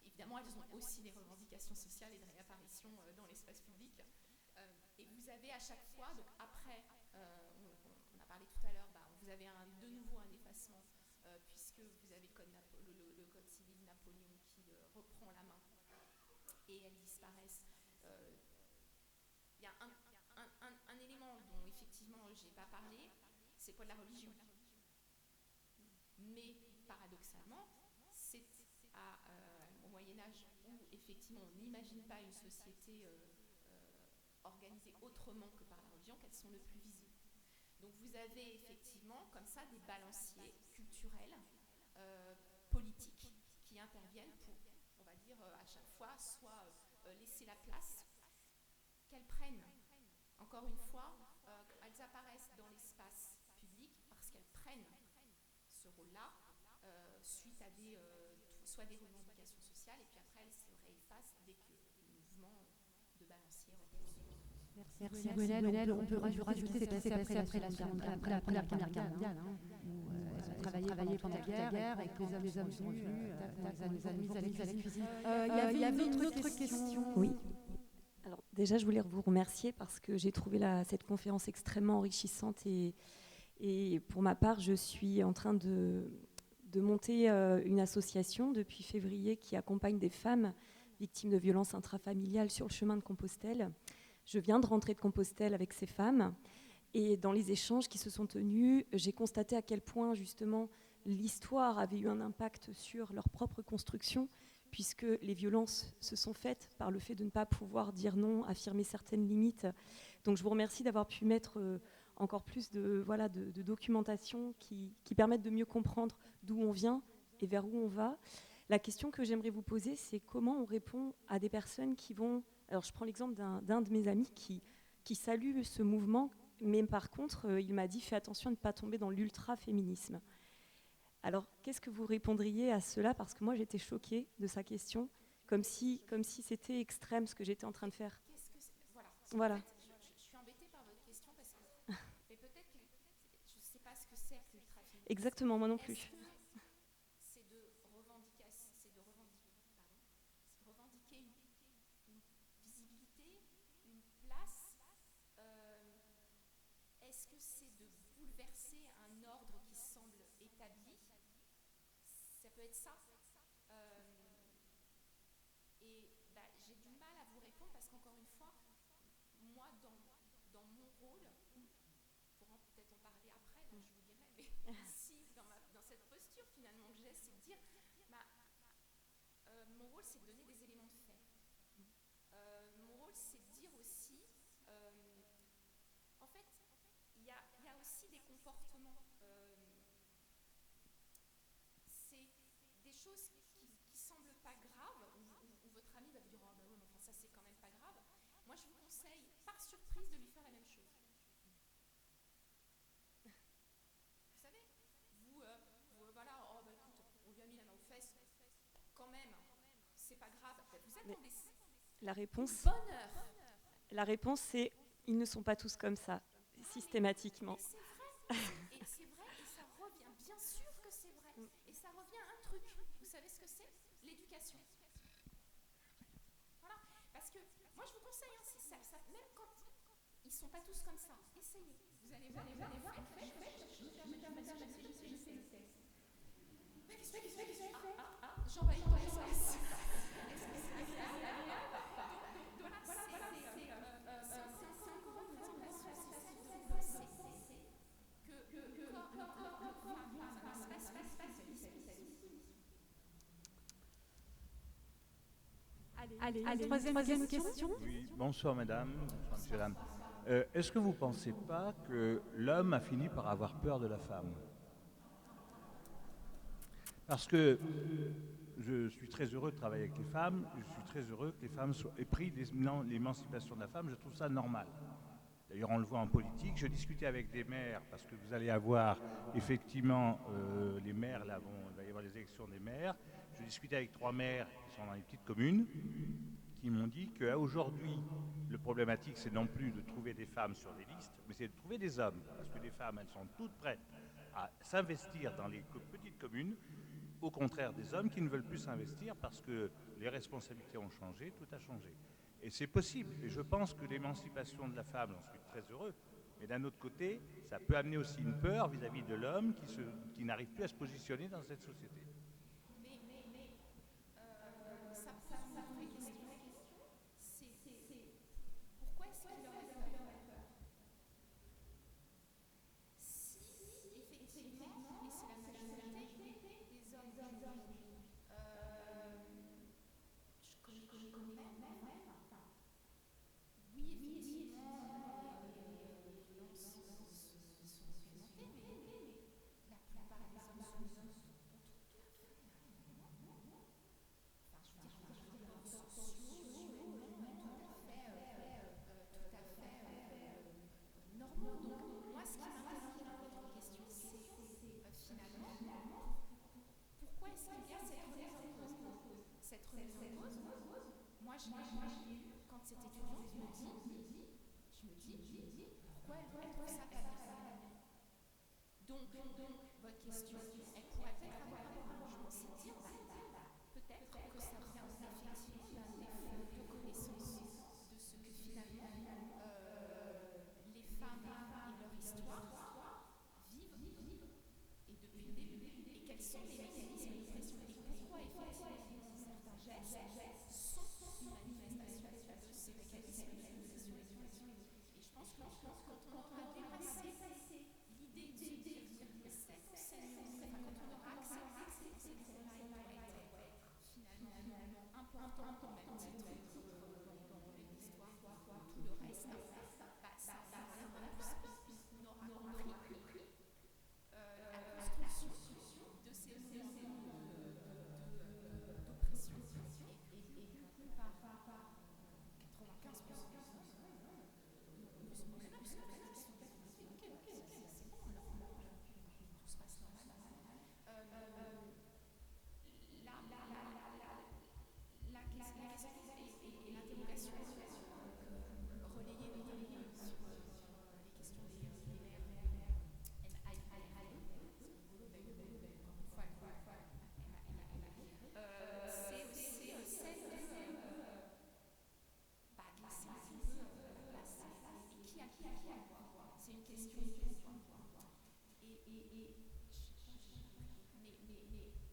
Évidemment, elles ont aussi des revendications sociales et de réapparition dans l'espace public. Et vous avez à chaque fois, donc après, on a parlé tout à l'heure, vous avez de nouveau un effacement, puisque vous avez le code civil de Napoléon qui reprend la main et elles disparaissent. Il y a un élément dont effectivement je n'ai pas parlé, c'est le poids de la religion. Mais paradoxalement, c'est au Moyen-Âge où effectivement on n'imagine pas une société organisée autrement que par la religion qu'elles sont le plus visibles. Donc vous avez effectivement comme ça des balanciers culturels, politiques qui interviennent pour, on va dire, à chaque fois, soit laisser la place, qu'elles prennent, encore une fois, elles apparaissent dans l'espace public parce qu'elles prennent ce rôle-là suite à soit des revendications sociales, et puis après elles se réeffacent dès que le mouvement de balancier reprend. Merci Gwenelle. On peut rajouter cette passé après la Première Guerre mondiale. Elles ont travaillé pendant la guerre et que les hommes sont venus, les a mis à la cuisine. Il y avait une autre question. Oui. Alors déjà, je voulais vous remercier parce que j'ai trouvé cette conférence extrêmement enrichissante et pour ma part, je suis en train de monter une association depuis février qui accompagne des femmes victimes de violences intrafamiliales sur le chemin de Compostelle. Je viens de rentrer de Compostelle avec ces femmes et dans les échanges qui se sont tenus, j'ai constaté à quel point justement l'histoire avait eu un impact sur leur propre construction, puisque les violences se sont faites par le fait de ne pas pouvoir dire non, affirmer certaines limites. Donc je vous remercie d'avoir pu mettre encore plus de documentation qui permettent de mieux comprendre d'où on vient et vers où on va. La question que j'aimerais vous poser, c'est comment on répond à des personnes qui vont... Alors je prends l'exemple d'un de mes amis qui salue ce mouvement, mais par contre, il m'a dit « fais attention à ne pas tomber dans l'ultra-féminisme ». Alors, qu'est-ce que vous répondriez à cela? Parce que moi, j'étais choquée de sa question, comme si c'était extrême ce que j'étais en train de faire. Voilà. En fait, je suis embêtée par votre question parce que mais peut-être que je ne sais pas ce que c'est que l'ultra-féminisme. Exactement, moi non plus. C'est de revendiquer une visibilité, une place. Est-ce que c'est de bouleverser un ordre qui semble établi? Ça peut être ça. Et j'ai du mal à vous répondre parce qu'encore une fois, moi, dans mon rôle, on pourra peut-être en parler après, là, je vous dirai, mais ici, dans cette posture finalement que j'ai, c'est de dire, mon rôle, c'est de donner des éléments de fait. Mon rôle, c'est de dire aussi, en fait, il y a aussi des comportements. C'est des choses qui semblent pas graves, où votre ami va vous dire « Oh ben oui, mais enfin ça c'est quand même pas grave ». Moi je vous conseille, par surprise, de lui faire la même chose. Vous savez, vous voilà, oh ben écoute, on lui a mis la main aux fesses, quand même, c'est pas grave. Vous attendez la réponse, bonheur. La réponse c'est « ils ne sont pas tous comme ça », systématiquement. Et c'est vrai, et ça revient, bien sûr que c'est vrai, et ça revient à un truc, vous savez ce que c'est? L'éducation. Voilà, parce que moi je vous conseille, même quand ils ne sont pas tous comme ça, essayez, vous allez voir, j'envahis ton espace. Voilà, c'est encore une présentation. Allez, troisième question. Oui, bonsoir madame, bonsoir monsieur dame. Est-ce que vous ne pensez pas que l'homme a fini par avoir peur de la femme? Parce que je suis très heureux de travailler avec les femmes, je suis très heureux que les femmes aient pris l'émancipation de la femme, je trouve ça normal. D'ailleurs, on le voit en politique. Je discutais avec des maires, parce que vous allez avoir effectivement les maires, là, il va y avoir les élections des maires. Je discutais avec 3 maires qui sont dans les petites communes, qui m'ont dit qu'aujourd'hui, le problématique, c'est non plus de trouver des femmes sur des listes, mais c'est de trouver des hommes. Parce que les femmes, elles sont toutes prêtes à s'investir dans les petites communes, au contraire des hommes qui ne veulent plus s'investir parce que les responsabilités ont changé, tout a changé. Et c'est possible. Et je pense que l'émancipation de la femme, j'en suis très heureux. Mais d'un autre côté, ça peut amener aussi une peur vis-à-vis de l'homme qui n'arrive plus à se positionner dans cette société. Ça pose une vraie question. Pourquoi est-ce qu'il aurait peur? Si, effectivement, et c'est la majorité des hommes aujourd'hui, je connais même, oui, effectivement, les violences sont documentées, mais la plupart des hommes sont contre toute la femme. Enfin, je veux dire, les violences sociaux, humainement, tout à fait normaux. Donc, moi, ce qui m'interroge dans votre question, c'est finalement, pourquoi est-ce qu'il y a cette remise en cause? Cette remise en cause, moi, je l'ai eu quand cette étudiante me dit, pourquoi elle trouve ça pas bien? Donc, votre question, elle pourrait peut-être avoir un prolongement, c'est de dire, peut-être que ça vient effectivement d'un défaut de connaissance de ce que finalement les femmes et leur histoire vivent, et depuis le début, et quels sont les mécanismes de pression, et pourquoi effectivement certains gestes sont une manifestation de ces mécanismes de pression. Et je pense que quand on aura dépassé l'idée de se dire que cet enseignement, quand on aura accepté que cet enseignement-là doit être finalement important au même titre dans l'histoire, tout le reste, ça on aura compris la construction de ces moments d'oppression. Et du coup, par 95%, ne se pose même plus la question. Ok, c'est bon, alors tout se passe normalement. La question et l'interrogation relayée notamment sur les questions des mères c'est aussi celle de laisser un peu la place et qui a quoi. C'est une question de pouvoir. Et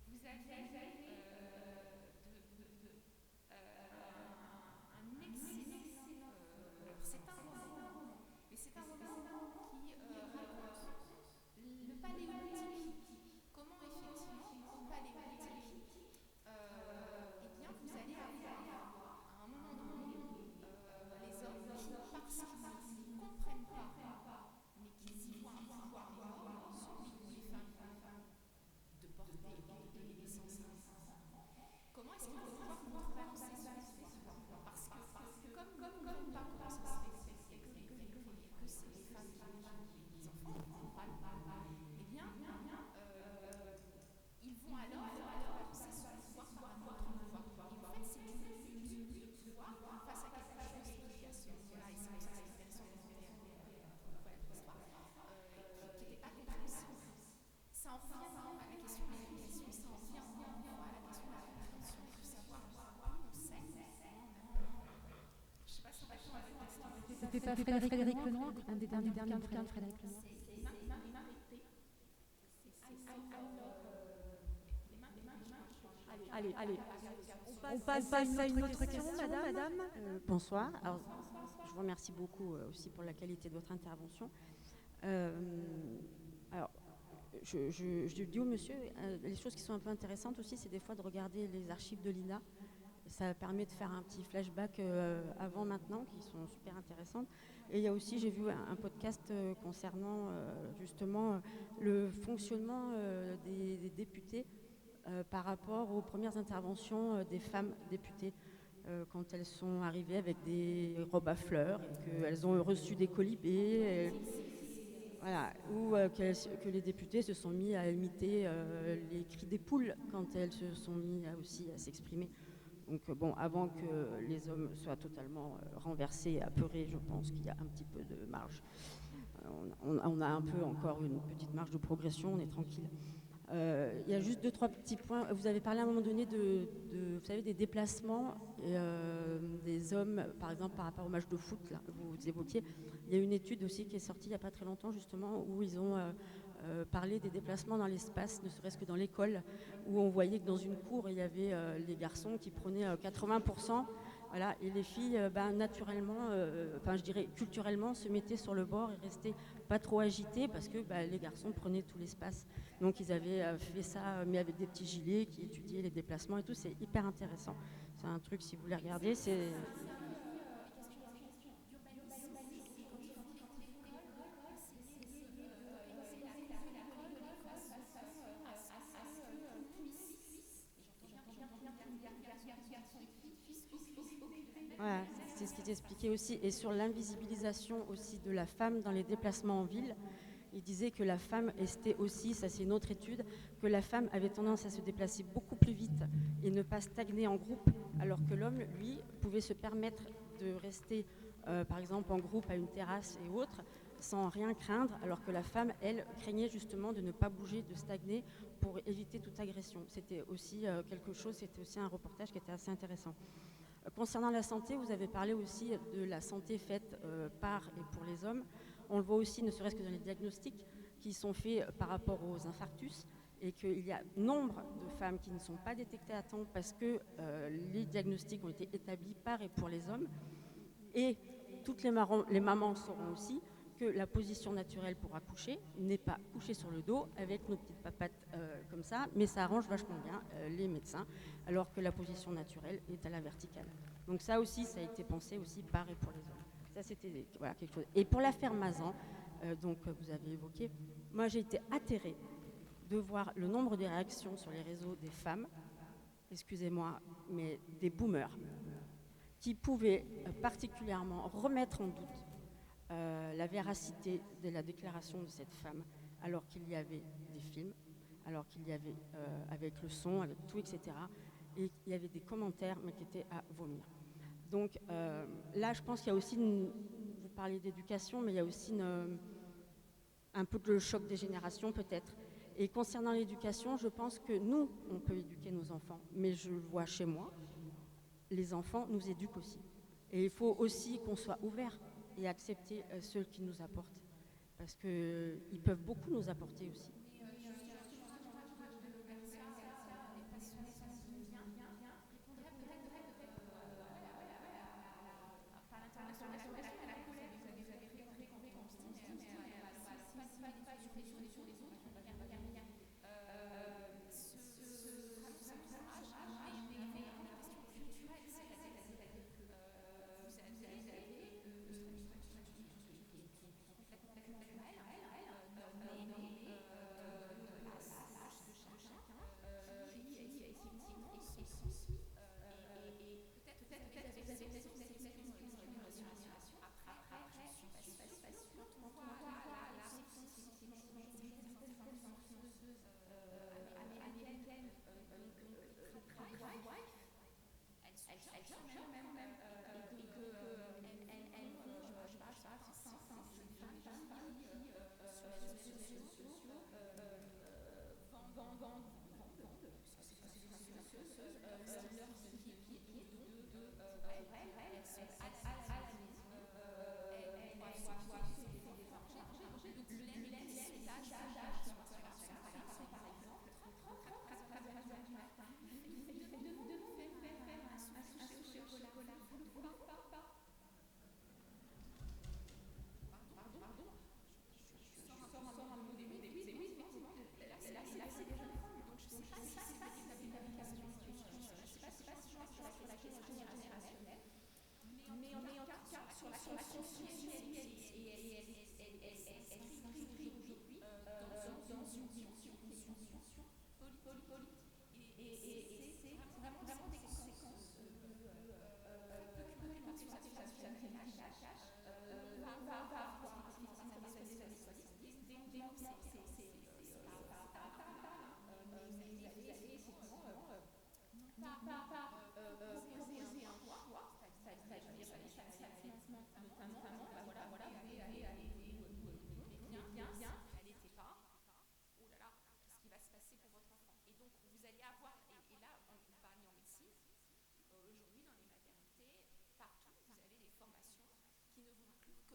vous avez un excellent alors c'est un roman, mais c'est un roman qui raconte le paléolithique. Comment effectivement au paléolithique, eh bien vous allez avoir à un moment donné les hommes qui, parce qu'ils ne comprennent pas, mais qu'ils y voient un pouvoir énorme, celui qu'ont les femmes de porter et de donner naissance à un enfant. Comment est-ce qu'ils vont pouvoir contrebalancer ce pouvoir? Parce que comme ils ne comprennent pas comment ça se fait que c'est les femmes qui les enfants qui font mal, eh bien, ils vont alors contrebalancer ce pouvoir par un autre pouvoir. Et en fait, c'est une lutte de pouvoir face à quelque chose qui, à ce moment-là, et c'est intéressant de voir l'histoire, qui n'était pas compréhensible. Ça en revient à la question de l'éducation, ça en revient à la question de la compréhension et de savoir où on sait. Je ne sais pas si ça répond à votre question. C'était pas Frédéric Lenoir, un des derniers bouquins de Frédéric Lenoir. Allez. On passe à une autre question, madame. Bonsoir. Alors, je vous remercie beaucoup aussi pour la qualité de votre intervention. Alors, je dis au monsieur, les choses qui sont un peu intéressantes aussi, c'est des fois de regarder les archives de l'INA. Ça permet de faire un petit flashback avant-maintenant qui sont super intéressantes. Et il y a aussi, j'ai vu un podcast concernant justement le fonctionnement des députés par rapport aux premières interventions des femmes députées. Quand elles sont arrivées avec des robes à fleurs et qu'elles ont reçu des colibés. Voilà, ou que les députés se sont mis à imiter les cris des poules quand elles se sont mis aussi à s'exprimer. Donc bon, avant que les hommes soient totalement renversés et apeurés, je pense qu'il y a un petit peu de marge. On a un peu encore une petite marge de progression, on est tranquille. Il y a juste 2-3 petits points. Vous avez parlé à un moment donné vous savez, des déplacements des hommes, par exemple par rapport au match de foot, là, vous évoquiez. Il y a une étude aussi qui est sortie il n'y a pas très longtemps, justement, où ils ont parlé des déplacements dans l'espace, ne serait-ce que dans l'école, où on voyait que dans une cour, il y avait les garçons qui prenaient 80%, voilà, et les filles, naturellement, je dirais culturellement, se mettaient sur le bord et restaient pas trop agitées parce que les garçons prenaient tout l'espace. Donc ils avaient fait ça, mais avec des petits gilets qui étudiaient les déplacements et tout. C'est hyper intéressant. C'est un truc, si vous voulez regarder, c'est... Voilà, c'est ce qui t'expliquait aussi. Et sur l'invisibilisation aussi de la femme dans les déplacements en ville, il disait que la femme était aussi, ça c'est une autre étude, que la femme avait tendance à se déplacer beaucoup plus vite et ne pas stagner en groupe, alors que l'homme, lui, pouvait se permettre de rester, par exemple, en groupe à une terrasse et autres, sans rien craindre, alors que la femme, elle, craignait justement de ne pas bouger, de stagner pour éviter toute agression. C'était aussi quelque chose, c'était aussi un reportage qui était assez intéressant. Concernant la santé, vous avez parlé aussi de la santé faite par et pour les hommes. On le voit aussi, ne serait-ce que dans les diagnostics qui sont faits par rapport aux infarctus, et qu'il y a nombre de femmes qui ne sont pas détectées à temps parce que les diagnostics ont été établis par et pour les hommes. Et toutes les mamans sauront aussi que la position naturelle pour accoucher n'est pas coucher sur le dos avec nos petites papates comme ça, mais ça arrange vachement bien les médecins, alors que la position naturelle est à la verticale. Donc ça aussi, ça a été pensé aussi par et pour les hommes. Ça, c'était voilà, quelque chose. Et pour l'affaire Mazan, donc vous avez évoqué, moi j'ai été atterrée de voir le nombre des réactions sur les réseaux des femmes, excusez-moi, mais des boomers, qui pouvaient particulièrement remettre en doute la véracité de la déclaration de cette femme, alors qu'il y avait des films, alors qu'il y avait avec le son, avec tout, etc. Et il y avait des commentaires, mais qui étaient à vomir. Donc là, je pense qu'il y a aussi, vous parlez d'éducation, mais il y a aussi un peu de choc des générations peut-être. Et concernant l'éducation, je pense que nous, on peut éduquer nos enfants, mais je le vois chez moi, les enfants nous éduquent aussi. Et il faut aussi qu'on soit ouvert et accepter ceux qui nous apportent, parce qu'ils peuvent beaucoup nous apporter aussi.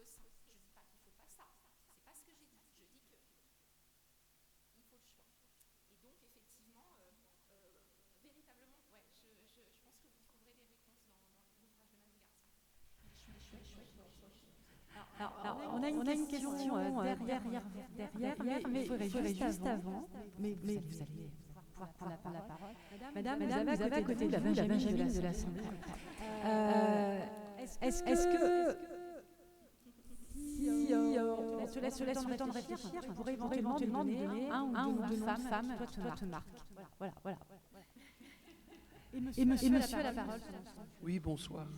faut ça. Je ne dis pas qu'il ne faut pas ça. C'est pas ce que j'ai dit. Je dis que il faut le choix. Et donc, effectivement, véritablement, ouais, je pense que vous trouverez des réponses dans l'ouvrage de Manon Garcia. Alors, on a une question derrière, mais il faudrait juste avant. Mais vous allez pouvoir prendre la parole. Madame, vous avez à côté de vous la Benjamin de l'Assemblée. Est-ce que si on te laisse le temps de réfléchir, tu pourrais éventuellement me donner un ou deux femmes qui toi te marquent. Voilà. Et monsieur a la parole. Oui, bonsoir.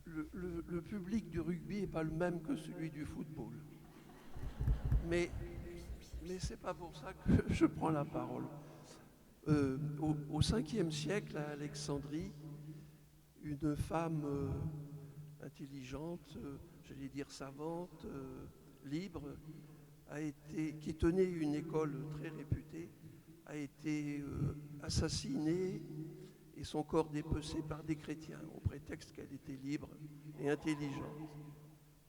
Le public du rugby n'est pas le même que celui du football. Mais ce n'est pas pour ça que je prends la parole. Au 5e siècle, à Alexandrie, une femme intelligente, j'allais dire savante, libre, qui tenait une école très réputée, a été assassinée et son corps dépecé par des chrétiens, au prétexte qu'elle était libre et intelligente.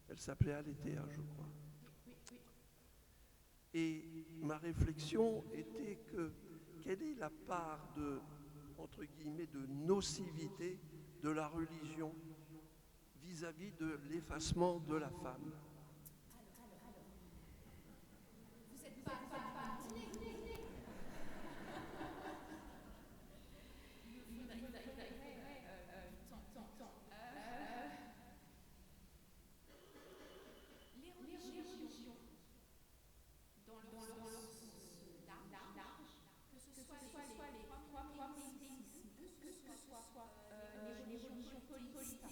Elle s'appelait Aléthea, je crois. Et ma réflexion était quelle est la part de, entre guillemets, de nocivité de la religion vis-à-vis de l'effacement de la femme. Vous êtes pas les religions dans leur sens large, que ce soit les trois monothéismes, que ce soit les religions polythéistes,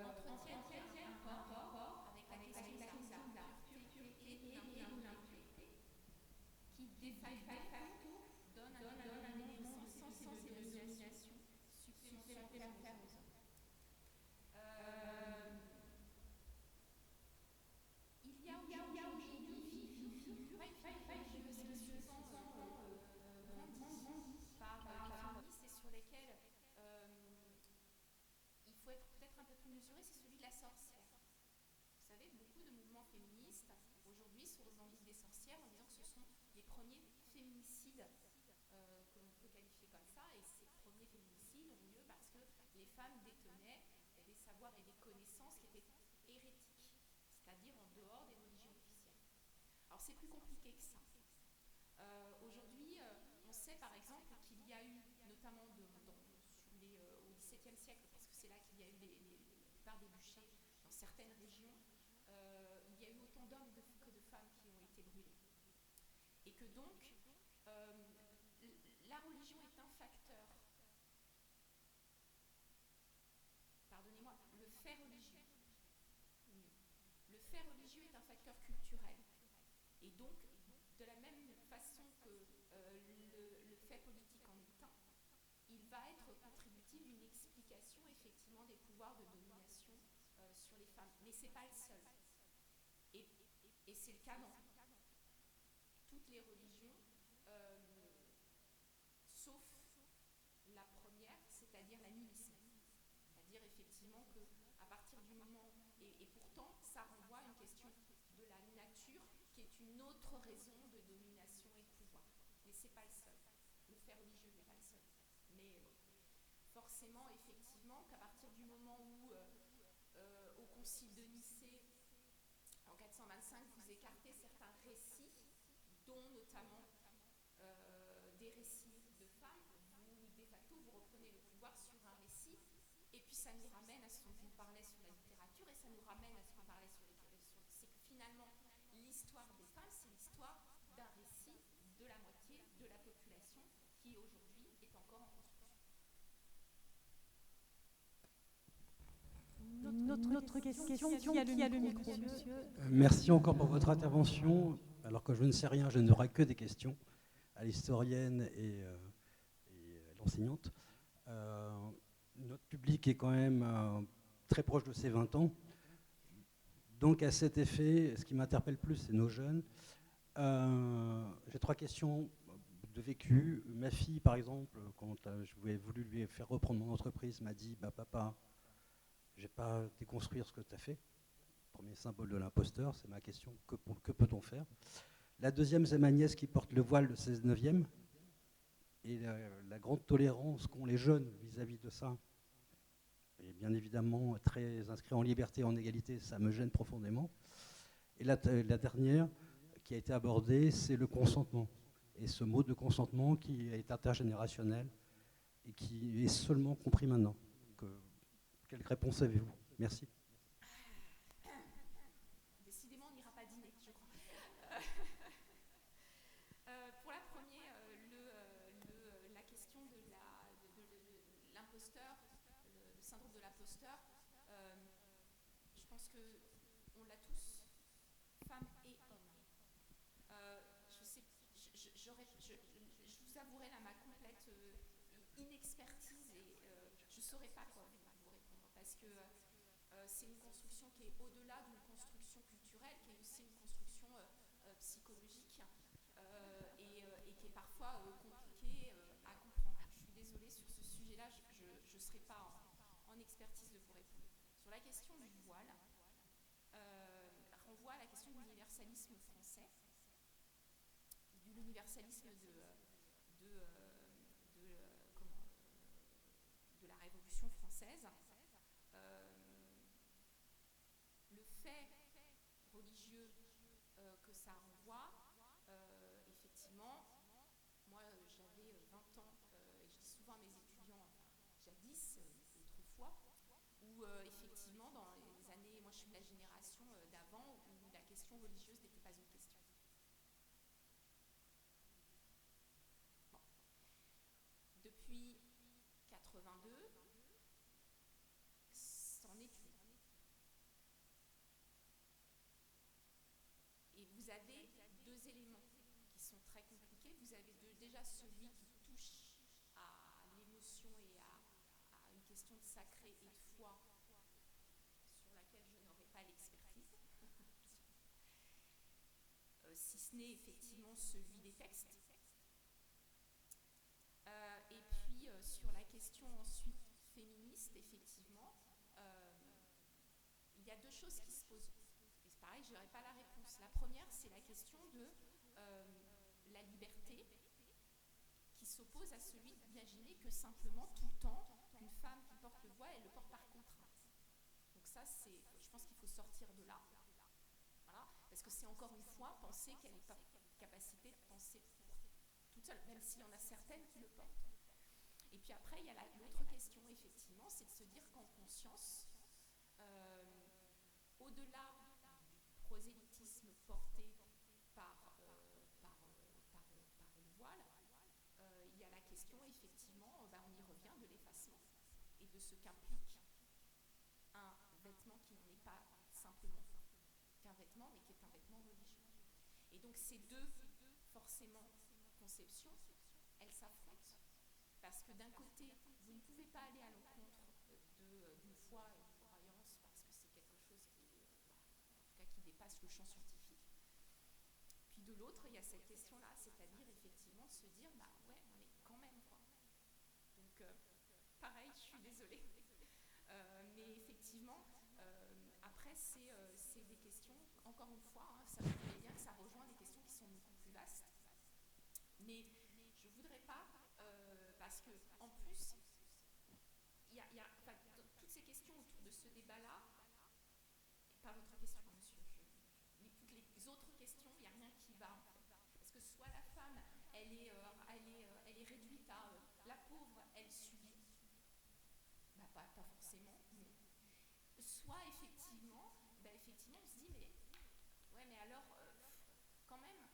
entretiennent un rapport avec la question de la pureté et de l'impureté, qui de facto donne un élément de sens et de domination supplémentaire aux hommes. Il y a aujourd'hui une figure grandie par féministes et sur lesquelles il faut être peut-être un peu plus mesuré, c'est celui de la sorcière. Vous savez, beaucoup de mouvements féministes aujourd'hui se revendiquent des sorcières en disant que ce sont les premiers féminicides que l'on peut qualifier comme ça, et ces premiers féminicides ont lieu parce que les femmes détenaient des savoirs et des connaissances qui étaient hérétiques, c'est-à-dire en dehors des religions officielles. Alors c'est plus compliqué que ça. Aujourd'hui, on sait par exemple qu'il y a eu, notamment au XVIIe siècle, parce que c'est là qu'il y a eu la plupart des bûchers dans certaines régions, il y a eu autant d'hommes que de femmes qui ont été brûlés. Et que donc, la religion est un facteur, pardonnez-moi, le fait religieux est un facteur culturel. Et donc, de la même façon que le fait politique en est un, il va être contributif d'une explication effectivement des pouvoirs de domination sur les femmes. Mais ce n'est pas le seul. Et c'est le cas dans toutes les religions, sauf la première, c'est-à-dire l'animisme. C'est-à-dire effectivement qu'à partir du moment, et pourtant ça renvoie à une question de la nature qui est une autre raison de domination et de pouvoir. Mais ce n'est pas le seul. Le fait religieux n'est pas le seul. Mais forcément, effectivement, qu'à partir du moment où, au concile de Nicée, en 425, vous écartez certains récits, dont notamment des récits de femmes, de facto, vous reprenez le pouvoir sur un récit, et puis ça nous ramène à ce dont on parlait sur la littérature, et ça nous ramène à ce qu'on parlait sur c'est que finalement, l'histoire des femmes, c'est l'histoire d'un récit de la moitié de la population qui aujourd'hui est encore en construction. Notre question, qui a le micro, monsieur. Merci encore pour votre intervention. Alors que je ne sais rien, je n'aurai que des questions à l'historienne et à l'enseignante. Notre public est quand même très proche de ses 20 ans. Donc à cet effet, ce qui m'interpelle plus, c'est nos jeunes. J'ai 3 questions de vécu. Ma fille, par exemple, quand je voulais voulu lui faire reprendre mon entreprise, m'a dit « Papa, Je n'ai pas à déconstruire ce que tu as fait. Premier symbole de l'imposteur, c'est ma question, que peut-on faire? La deuxième, c'est ma nièce qui porte le voile de 16/9e. Et la grande tolérance qu'ont les jeunes vis-à-vis de ça, et bien évidemment très inscrit en liberté et en égalité, ça me gêne profondément. Et la dernière qui a été abordée, c'est le consentement. Et ce mot de consentement qui est intergénérationnel et qui est seulement compris maintenant. Donc, quelle réponse avez-vous? Merci. Décidément, on n'ira pas dîner, je crois. Pour la première, la question de l'imposteur, le syndrome de l'imposteur, je pense qu'on l'a tous, femmes et hommes. Je vous avouerai là ma complète inexpertise et je ne saurais pas quoi vous répondre parce que c'est une construction qui est au-delà d'une construction culturelle, qui est aussi une construction psychologique et qui est parfois compliquée à comprendre. Je suis désolée sur ce sujet-là, je ne serai pas en expertise de vous répondre. Sur la question du voile, renvoie à la question de l'universalisme français, de l'universalisme de la Révolution française. Le fait religieux que ça renvoie, effectivement, moi j'avais 20 ans, et je dis souvent à mes étudiants, jadis, autrefois, où effectivement dans les années, moi je suis de la génération d'avant, où la question religieuse n'était pas une question. Bon. Depuis 82, c'en est une. Et vous avez deux éléments qui sont très compliqués. Vous avez déjà celui qui touche à l'émotion et à une question de sacré et de foi sur laquelle je n'aurai pas l'expertise. Si ce n'est effectivement celui des textes. Et puis sur la question ensuite féministe, effectivement, il y a deux choses qui se posent. Et c'est pareil, je n'aurai pas la réponse. La première, c'est la question de la liberté qui s'oppose à celui d'imaginer que simplement, tout le temps, une femme qui porte le voile, elle le porte par contrainte. Donc ça, je pense qu'il faut sortir de là. Voilà, parce que c'est encore une fois penser qu'elle n'est pas en capacité de penser toute seule, même s'il y en a certaines qui le portent. Et puis après, il y a l'autre question, effectivement, c'est de se dire qu'en conscience, au-delà du prosélytisme porté par le voile, il y a la question, effectivement, on y revient, de l'effacement et de ce qu'implique un vêtement qui n'en est pas simplement qu'un vêtement, mais qui est un vêtement religieux. Et donc ces deux, forcément, conceptions, elles s'affrontent. Parce que d'un côté, vous ne pouvez pas aller à l'encontre d'une foi et d'une croyance, parce que c'est quelque chose qui dépasse le champ scientifique. Puis de l'autre, il y a cette question-là, c'est-à-dire effectivement de se dire, on est quand même quoi. Donc, pareil, je suis désolée. Mais effectivement, après, c'est des questions, encore une fois, ça vous voyez bien que ça rejoint des questions qui sont beaucoup plus vastes. Mais je ne voudrais pas, parce qu'en plus, toutes ces questions autour de ce débat-là, pas votre question, monsieur, mais toutes les autres questions, il n'y a rien qui va en fait. Parce que soit la femme, elle est réduite à la pauvre, elle subit, pas forcément, mais soit effectivement, on se dit, mais alors, quand même,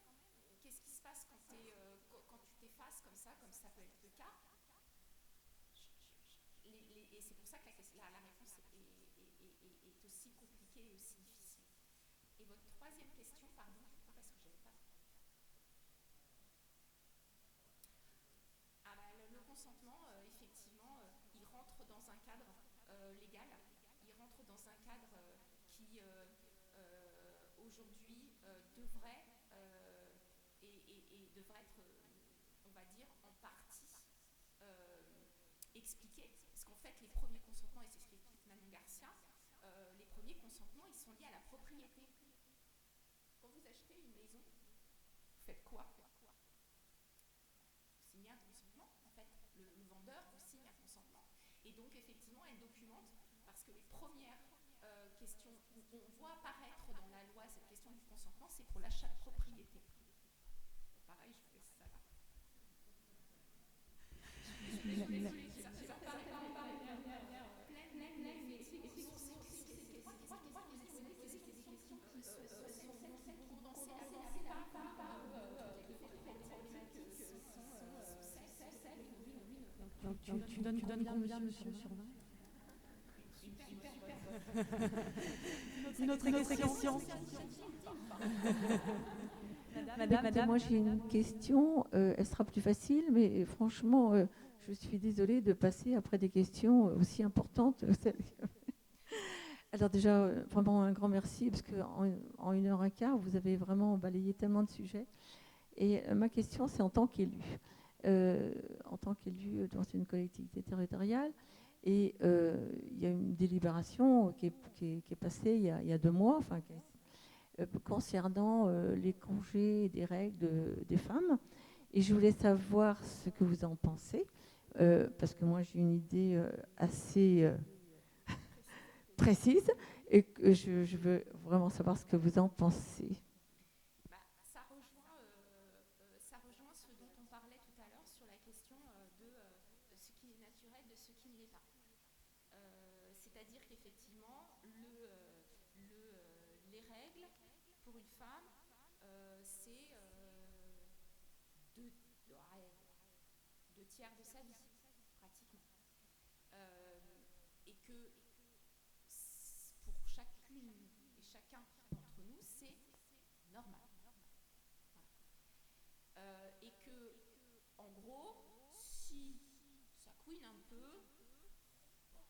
qu'est-ce qui se passe quand tu t'effaces comme ça peut être le cas. Et c'est pour ça que la réponse est aussi compliquée et aussi difficile. Et votre troisième question, pardon, du coup, parce que je n'avais pas... Le consentement, effectivement, il rentre dans un cadre légal, il rentre dans un cadre qui, aujourd'hui, devrait être, on va dire, en partie expliqué, parce qu'en fait, les premiers consentements, et c'est ce qu'explique Manon Garcia, les premiers consentements, ils sont liés à la propriété. Quand vous achetez une maison, vous faites quoi? Vous signez un consentement, en fait. Le vendeur vous signe un consentement. Et donc, effectivement, elle documente, parce que les premières questions où on voit apparaître dans la loi cette question du consentement, c'est pour l'achat de propriété. Pareil, je vous laisse ça là. Donc tu donnes combien, monsieur, sur 20? Une autre question. Madame, moi j'ai une question, elle sera plus facile, mais franchement, je suis désolée de passer après des questions aussi importantes. Alors déjà, vraiment un grand merci, parce qu'en 1h15, vous avez vraiment balayé tellement de sujets. Et ma question, c'est en tant qu'élu. En tant qu'élu dans une collectivité territoriale, et il y a une délibération qui est passée il y a 2 mois, enfin, concernant les congés et des règles des femmes. Et je voulais savoir ce que vous en pensez, parce que moi j'ai une idée assez précise, et que je veux vraiment savoir ce que vous en pensez. Ça rejoint ce dont on parlait tout à l'heure sur la question de ce qui est naturel, de ce qui ne l'est pas. C'est-à-dire qu'effectivement, les règles pour une femme, c'est 2 tiers de sa vie, pratiquement. Et que pour chacune et chacun d'entre nous, c'est normal. Et que, en gros, si ça couine un peu, quand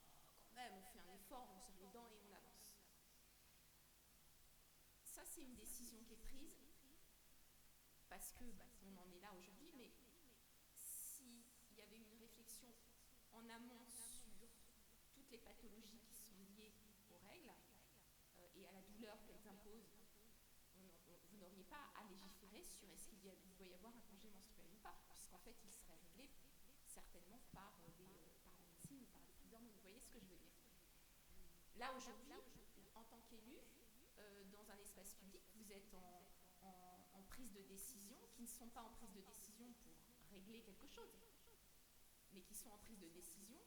même, on fait un effort, on serre les dents et on avance. Ça, c'est une décision qui est prise parce que on en est là aujourd'hui, mais s'il y avait une réflexion en amont sur toutes les pathologies qui sont liées aux règles et à la douleur qu'elles imposent, vous n'auriez pas à légiférer sur est-ce qu'il doit y avoir un congé menstruel ou pas, puisqu'en fait, il serait réglé certainement par la médecine ou par des hormones. Vous voyez ce que je veux dire? Là, aujourd'hui, en tant qu'élu, dans un espace public, vous êtes en prise de décision, qui ne sont pas en prise de décision pour régler quelque chose, mais qui sont en prise de décision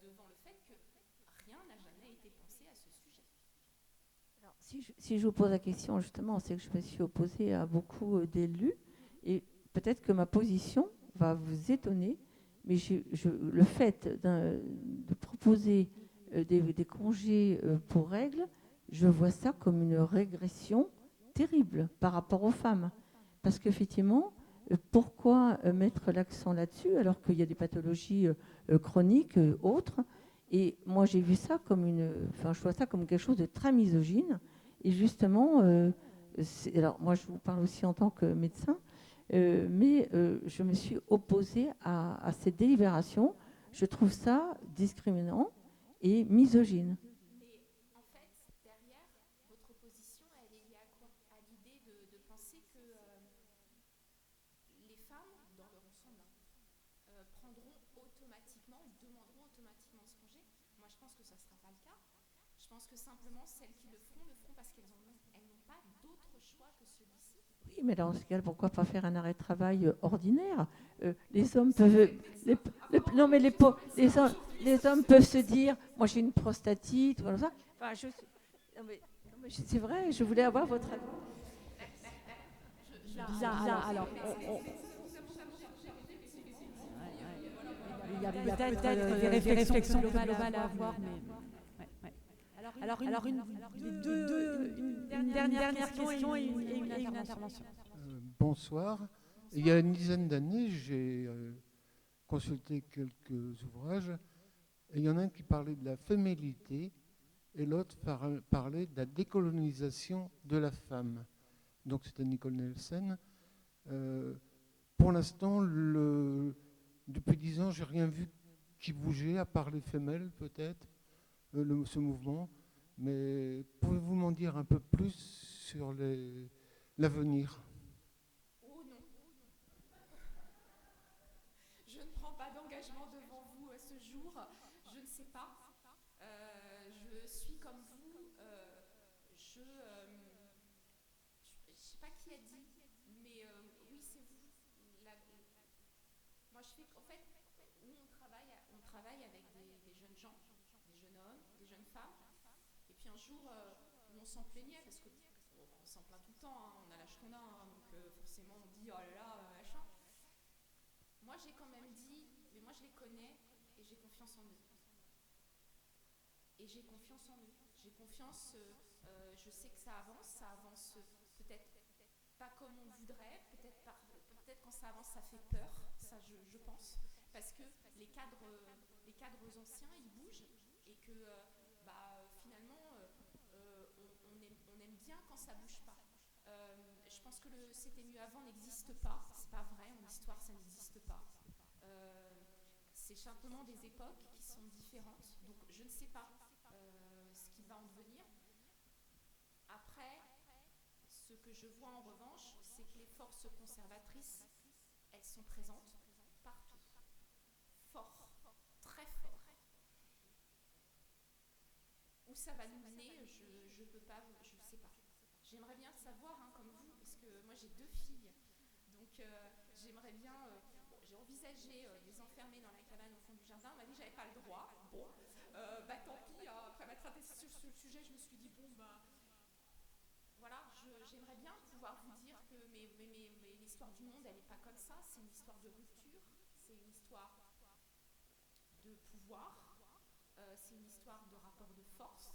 devant le fait que rien n'a jamais été pensé à ce sujet. Alors, si je vous pose la question, justement, c'est que je me suis opposée à beaucoup d'élus, et peut-être que ma position va vous étonner, mais le fait de proposer des congés pour règles, je vois ça comme une régression terrible par rapport aux femmes. Parce qu'effectivement, pourquoi mettre l'accent là-dessus alors qu'il y a des pathologies chroniques autres? Et moi, j'ai vu ça comme je vois ça comme quelque chose de très misogyne. Et justement, alors moi, je vous parle aussi en tant que médecin, mais je me suis opposée à cette délibération. Je trouve ça discriminant et misogyne. Et en fait, derrière, votre opposition, elle est liée à quoi? À l'idée de penser que les femmes, dans leur ensemble, prendront automatiquement, ou demanderont automatiquement ce congé. Moi, je pense que ça ne sera pas le cas. Je pense que simplement, celles qui le feront parce qu'elles n'ont pas d'autre choix que celui-ci. Oui, mais dans ce cas, pourquoi pas faire un arrêt de travail ordinaire? Les hommes peuvent... non, mais les hommes peuvent se dire, moi j'ai une prostatite, ou comme ça. Enfin, non, mais c'est vrai, je voulais avoir votre avis. Alors, il y a peut-être des réflexions globales à avoir, mais... Alors, une dernière question et une intervention. Bonsoir. Il y a une dizaine d'années, j'ai consulté quelques ouvrages, et il y en a un qui parlait de la féminité et l'autre parlait de la décolonisation de la femme. Donc c'était Nicole Nelson. Pour l'instant, depuis 10 ans, j'ai rien vu qui bougeait, à part les femelles peut-être. ce mouvement. Mais pouvez-vous m'en dire un peu plus sur l'avenir? Oh non. Je ne prends pas d'engagement devant vous ce jour. Je ne sais pas. Je suis comme vous. Je ne sais pas qui a dit, mais oui, c'est vous. Moi, je fais. En fait, nous, on travaille avec des jeunes gens, des jeunes hommes, des jeunes femmes. Et puis un jour, on s'en plaignait parce qu'on s'en plaint tout le temps. Hein, on a l'âge qu'on a, hein, donc forcément, on dit oh là là, machin. Moi, j'ai quand même dit, mais moi, je les connais et j'ai confiance en eux. Et j'ai confiance en eux. J'ai confiance. Je sais que ça avance peut-être pas comme on voudrait, peut-être quand ça avance, ça fait peur, ça je pense, parce que les cadres anciens, ils bougent et que finalement, on aime bien quand ça bouge pas. Je pense que c'était mieux avant n'existe pas, c'est pas vrai, en histoire ça n'existe pas. C'est simplement des époques qui sont différentes, donc je ne sais pas ce qui va en devenir. Après, ce que je vois en revanche, c'est que les forces conservatrices, elles sont présentes partout, fort, très fort. Où ça va nous mener, je peux pas, je sais pas. J'aimerais bien savoir, hein, comme vous, parce que moi j'ai 2 filles, donc j'aimerais bien. J'ai envisagé de les enfermer dans la cabane au fond du jardin. On m'a dit que j'avais pas le droit. Bon, tant pis. Hein, après m'être intéressée sur ce sujet, je me suis dit bon voilà, j'aimerais bien pouvoir vous dire que mais l'histoire du monde, elle n'est pas comme ça. C'est une histoire de rupture, c'est une histoire de pouvoir, c'est une histoire de rapport de force.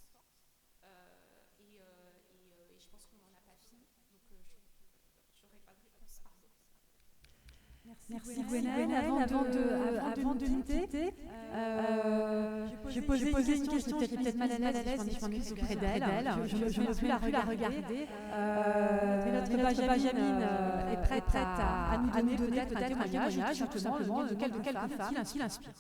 Et je pense qu'on n'en a pas fini. Donc, je n'aurai pas de réponse. Pardon. Merci Gwenaëlle. Avant de nous quitter, j'ai posé une question, j'étais peut-être mal à l'aise, je m'en auprès d'elle. Je ne veux plus la regarder. Mais notre Benjamin est prête à nous donner peut-être un témoignage, justement, de quelques femmes qui l'inspirent.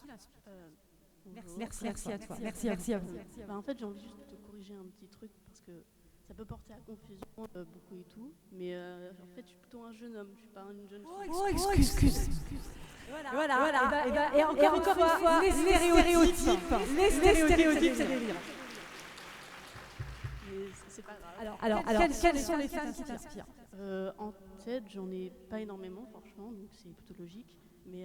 Merci à toi. Merci à vous. En fait, j'ai envie juste de te corriger un petit truc, parce que ça peut porter à confusion beaucoup et tout, mais en fait, je suis plutôt un jeune homme, je suis pas une jeune fille. Oh, excuse. Voilà. Et encore une fois, les stéréotypes, c'est délire. Mais c'est pas grave. Alors, quelles sont les femmes qui t'inspirent? En tête, j'en ai pas énormément, franchement, donc c'est plutôt logique, mais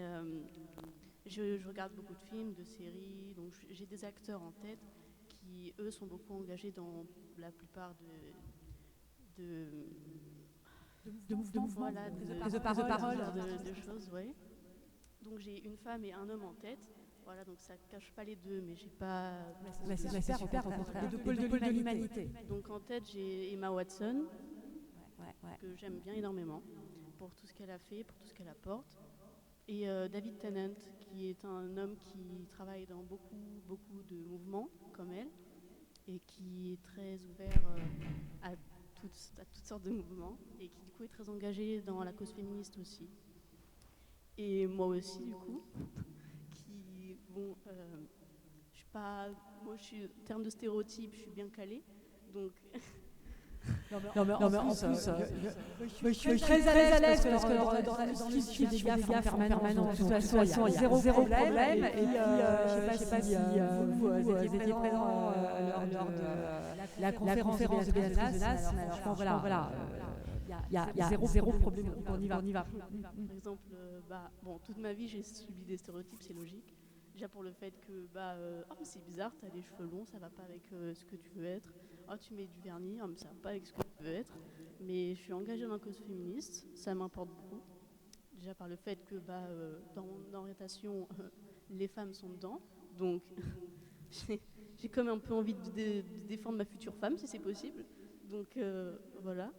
je regarde beaucoup de films, de séries, donc j'ai des acteurs en tête qui, eux, sont beaucoup engagés dans la plupart de mouvements, voilà, de paroles, de choses, ouais. Donc j'ai une femme et un homme en tête, voilà, donc ça cache pas les deux, mais j'ai pas... C'est super, les deux pôles de l'humanité. Donc en tête, j'ai Emma Watson, que j'aime bien énormément, pour tout ce qu'elle a fait, pour tout ce qu'elle apporte. Et David Tennant, qui est un homme qui travaille dans beaucoup de mouvements, comme elle, et qui est très ouvert à toutes sortes de mouvements, et qui du coup est très engagé dans la cause féministe aussi. Et moi aussi, du coup, qui, bon, je suis pas... Moi, en termes de stéréotypes, je suis bien calée, donc... Non, mais en plus, je suis très à l'aise parce que dans l'institut des gaffe en permanence, de toute façon, il y a zéro problème. Et puis, je ne sais pas si vous étiez présent lors de la conférence de Béatrice Denas. Alors, voilà, il y a zéro problème. On y va. Par exemple, toute ma vie, j'ai subi des stéréotypes, c'est logique. Déjà pour le fait que, c'est bizarre, t'as les cheveux longs, ça va pas avec ce que tu veux être. Oh, tu mets du vernis, ça va pas avec ce que tu veux être. Mais je suis engagée dans la cause féministe, ça m'importe beaucoup. Déjà par le fait que, dans mon orientation, les femmes sont dedans. Donc, j'ai comme un peu envie de défendre ma future femme, si c'est possible. Donc, voilà.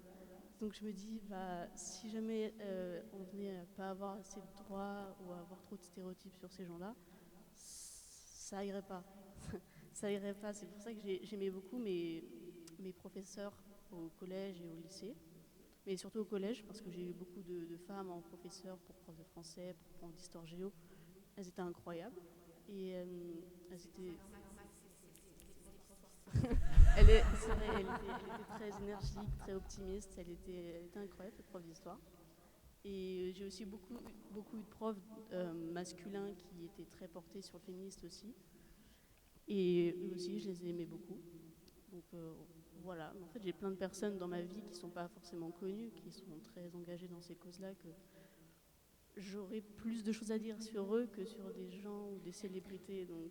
Donc je me dis, si jamais on venait à pas avoir assez de droits ou à avoir trop de stéréotypes sur ces gens-là, ça irait pas. Ça irait pas. C'est pour ça que j'aimais beaucoup mes professeurs au collège et au lycée, mais surtout au collège parce que j'ai eu beaucoup de femmes en professeur, pour prof de français, pour prof d'histoire géo. Elles étaient incroyables et elles étaient... C'est vrai, elle était très énergique, très optimiste, elle était incroyable, cette prof d'histoire. Et j'ai aussi beaucoup eu de profs masculins qui étaient très portés sur le féministe aussi. Et eux aussi, je les aimais beaucoup. Donc voilà, en fait j'ai plein de personnes dans ma vie qui ne sont pas forcément connues, qui sont très engagées dans ces causes-là, que j'aurais plus de choses à dire sur eux que sur des gens ou des célébrités. Donc.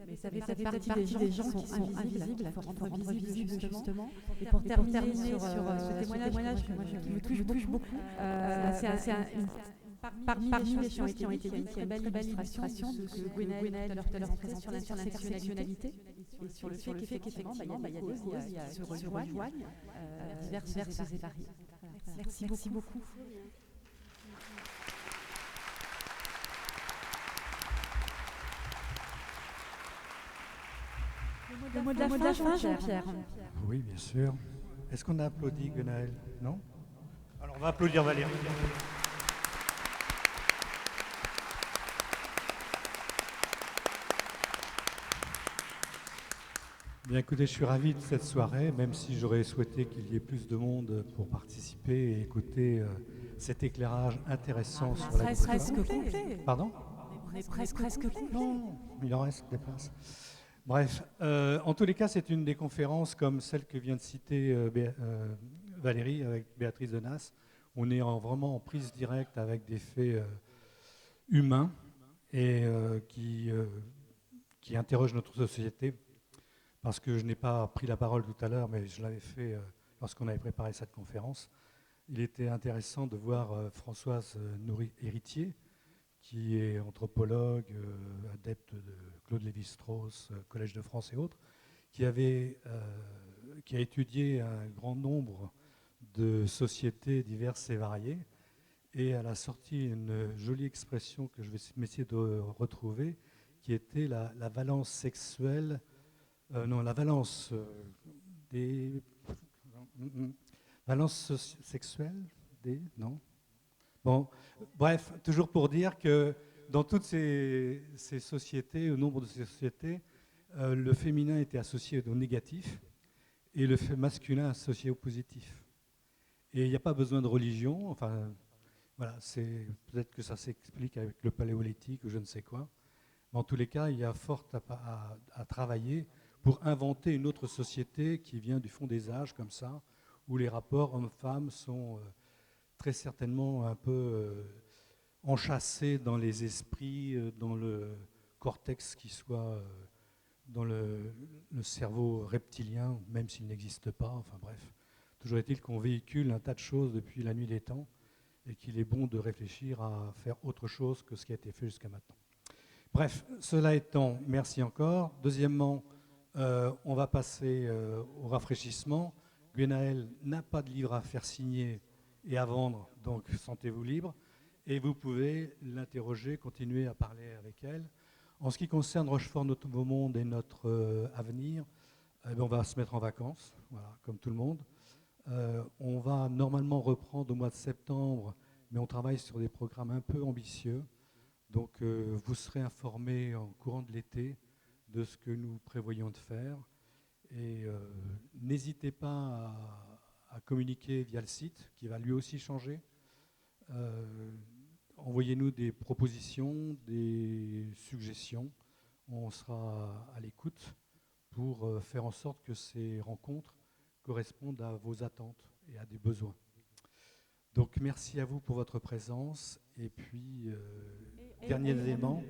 Mais ça fait partie des gens qui sont invisibles, il faut rendre visibles justement. Et pour terminer sur ce témoignage qui me touche beaucoup, parmi les gens qui ont été dites, il y a une belle illustration de ce que Gwenaëlle tout à l'heure présentait sur l'intersectionnalité et sur le fait qu'effectivement, il y a des causes qui se rejoignent, diverses et variées. Merci beaucoup. Le mot de la fin, Jean-Pierre. Oui, bien sûr. Est-ce qu'on a applaudi Gwenaëlle? Non? Alors on va applaudir Valérie. Bien écoutez, je suis ravi de cette soirée, même si j'aurais souhaité qu'il y ait plus de monde pour participer et écouter cet éclairage intéressant sur la histoire. Presque complet. Pardon? On est presque complet. Non, il en reste des places. Bref, en tous les cas, c'est une des conférences comme celle que vient de citer Valérie avec Béatrice Denas. On est vraiment en prise directe avec des faits humains et qui interrogent notre société. Parce que je n'ai pas pris la parole tout à l'heure, mais je l'avais fait lorsqu'on avait préparé cette conférence. Il était intéressant de voir Françoise Nourry-Héritier, qui est anthropologue, adepte de Claude Lévi-Strauss, Collège de France et autres, qui a étudié un grand nombre de sociétés diverses et variées, et elle a sorti une jolie expression que je vais m'essayer de retrouver, qui était la valence sexuelle, la valence des... Valence sexuelle des... Non. Bon, bref, toujours pour dire que dans toutes ces sociétés, au nombre de ces sociétés, le féminin était associé au négatif et le masculin associé au positif. Et il n'y a pas besoin de religion, enfin, voilà, peut-être que ça s'explique avec le paléolithique ou je ne sais quoi. Mais en tous les cas, il y a fort à travailler pour inventer une autre société qui vient du fond des âges, comme ça, où les rapports hommes-femmes sont très certainement un peu enchâssés dans les esprits, dans le cortex qui soit dans le cerveau reptilien, même s'il n'existe pas, enfin bref. Toujours est-il qu'on véhicule un tas de choses depuis la nuit des temps et qu'il est bon de réfléchir à faire autre chose que ce qui a été fait jusqu'à maintenant. Bref, cela étant, merci encore. Deuxièmement, on va passer au rafraîchissement. Gwenaëlle n'a pas de livre à faire signer et à vendre, donc sentez-vous libre. Et vous pouvez l'interroger, continuer à parler avec elle. En ce qui concerne Rochefort Nouveau Monde et notre avenir, on va se mettre en vacances, voilà, comme tout le monde. On va normalement reprendre au mois de septembre, mais on travaille sur des programmes un peu ambitieux. Donc vous serez informés en courant de l'été de ce que nous prévoyons de faire. Et n'hésitez pas à communiquer via le site, qui va lui aussi changer. Envoyez-nous des propositions, des suggestions. On sera à l'écoute pour faire en sorte que ces rencontres correspondent à vos attentes et à des besoins. Donc merci à vous pour votre présence. Et puis, dernier élément.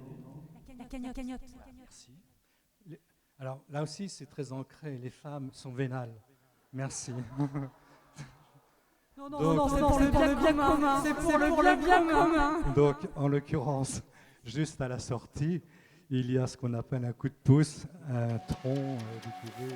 La cagnotte. Merci. Alors là aussi, c'est très ancré. Les femmes sont vénales. Merci. Non, c'est pour le bien commun. C'est pour le bien commun. Donc, en l'occurrence, juste à la sortie, il y a ce qu'on appelle un coup de pouce, un tronc, vous pouvez...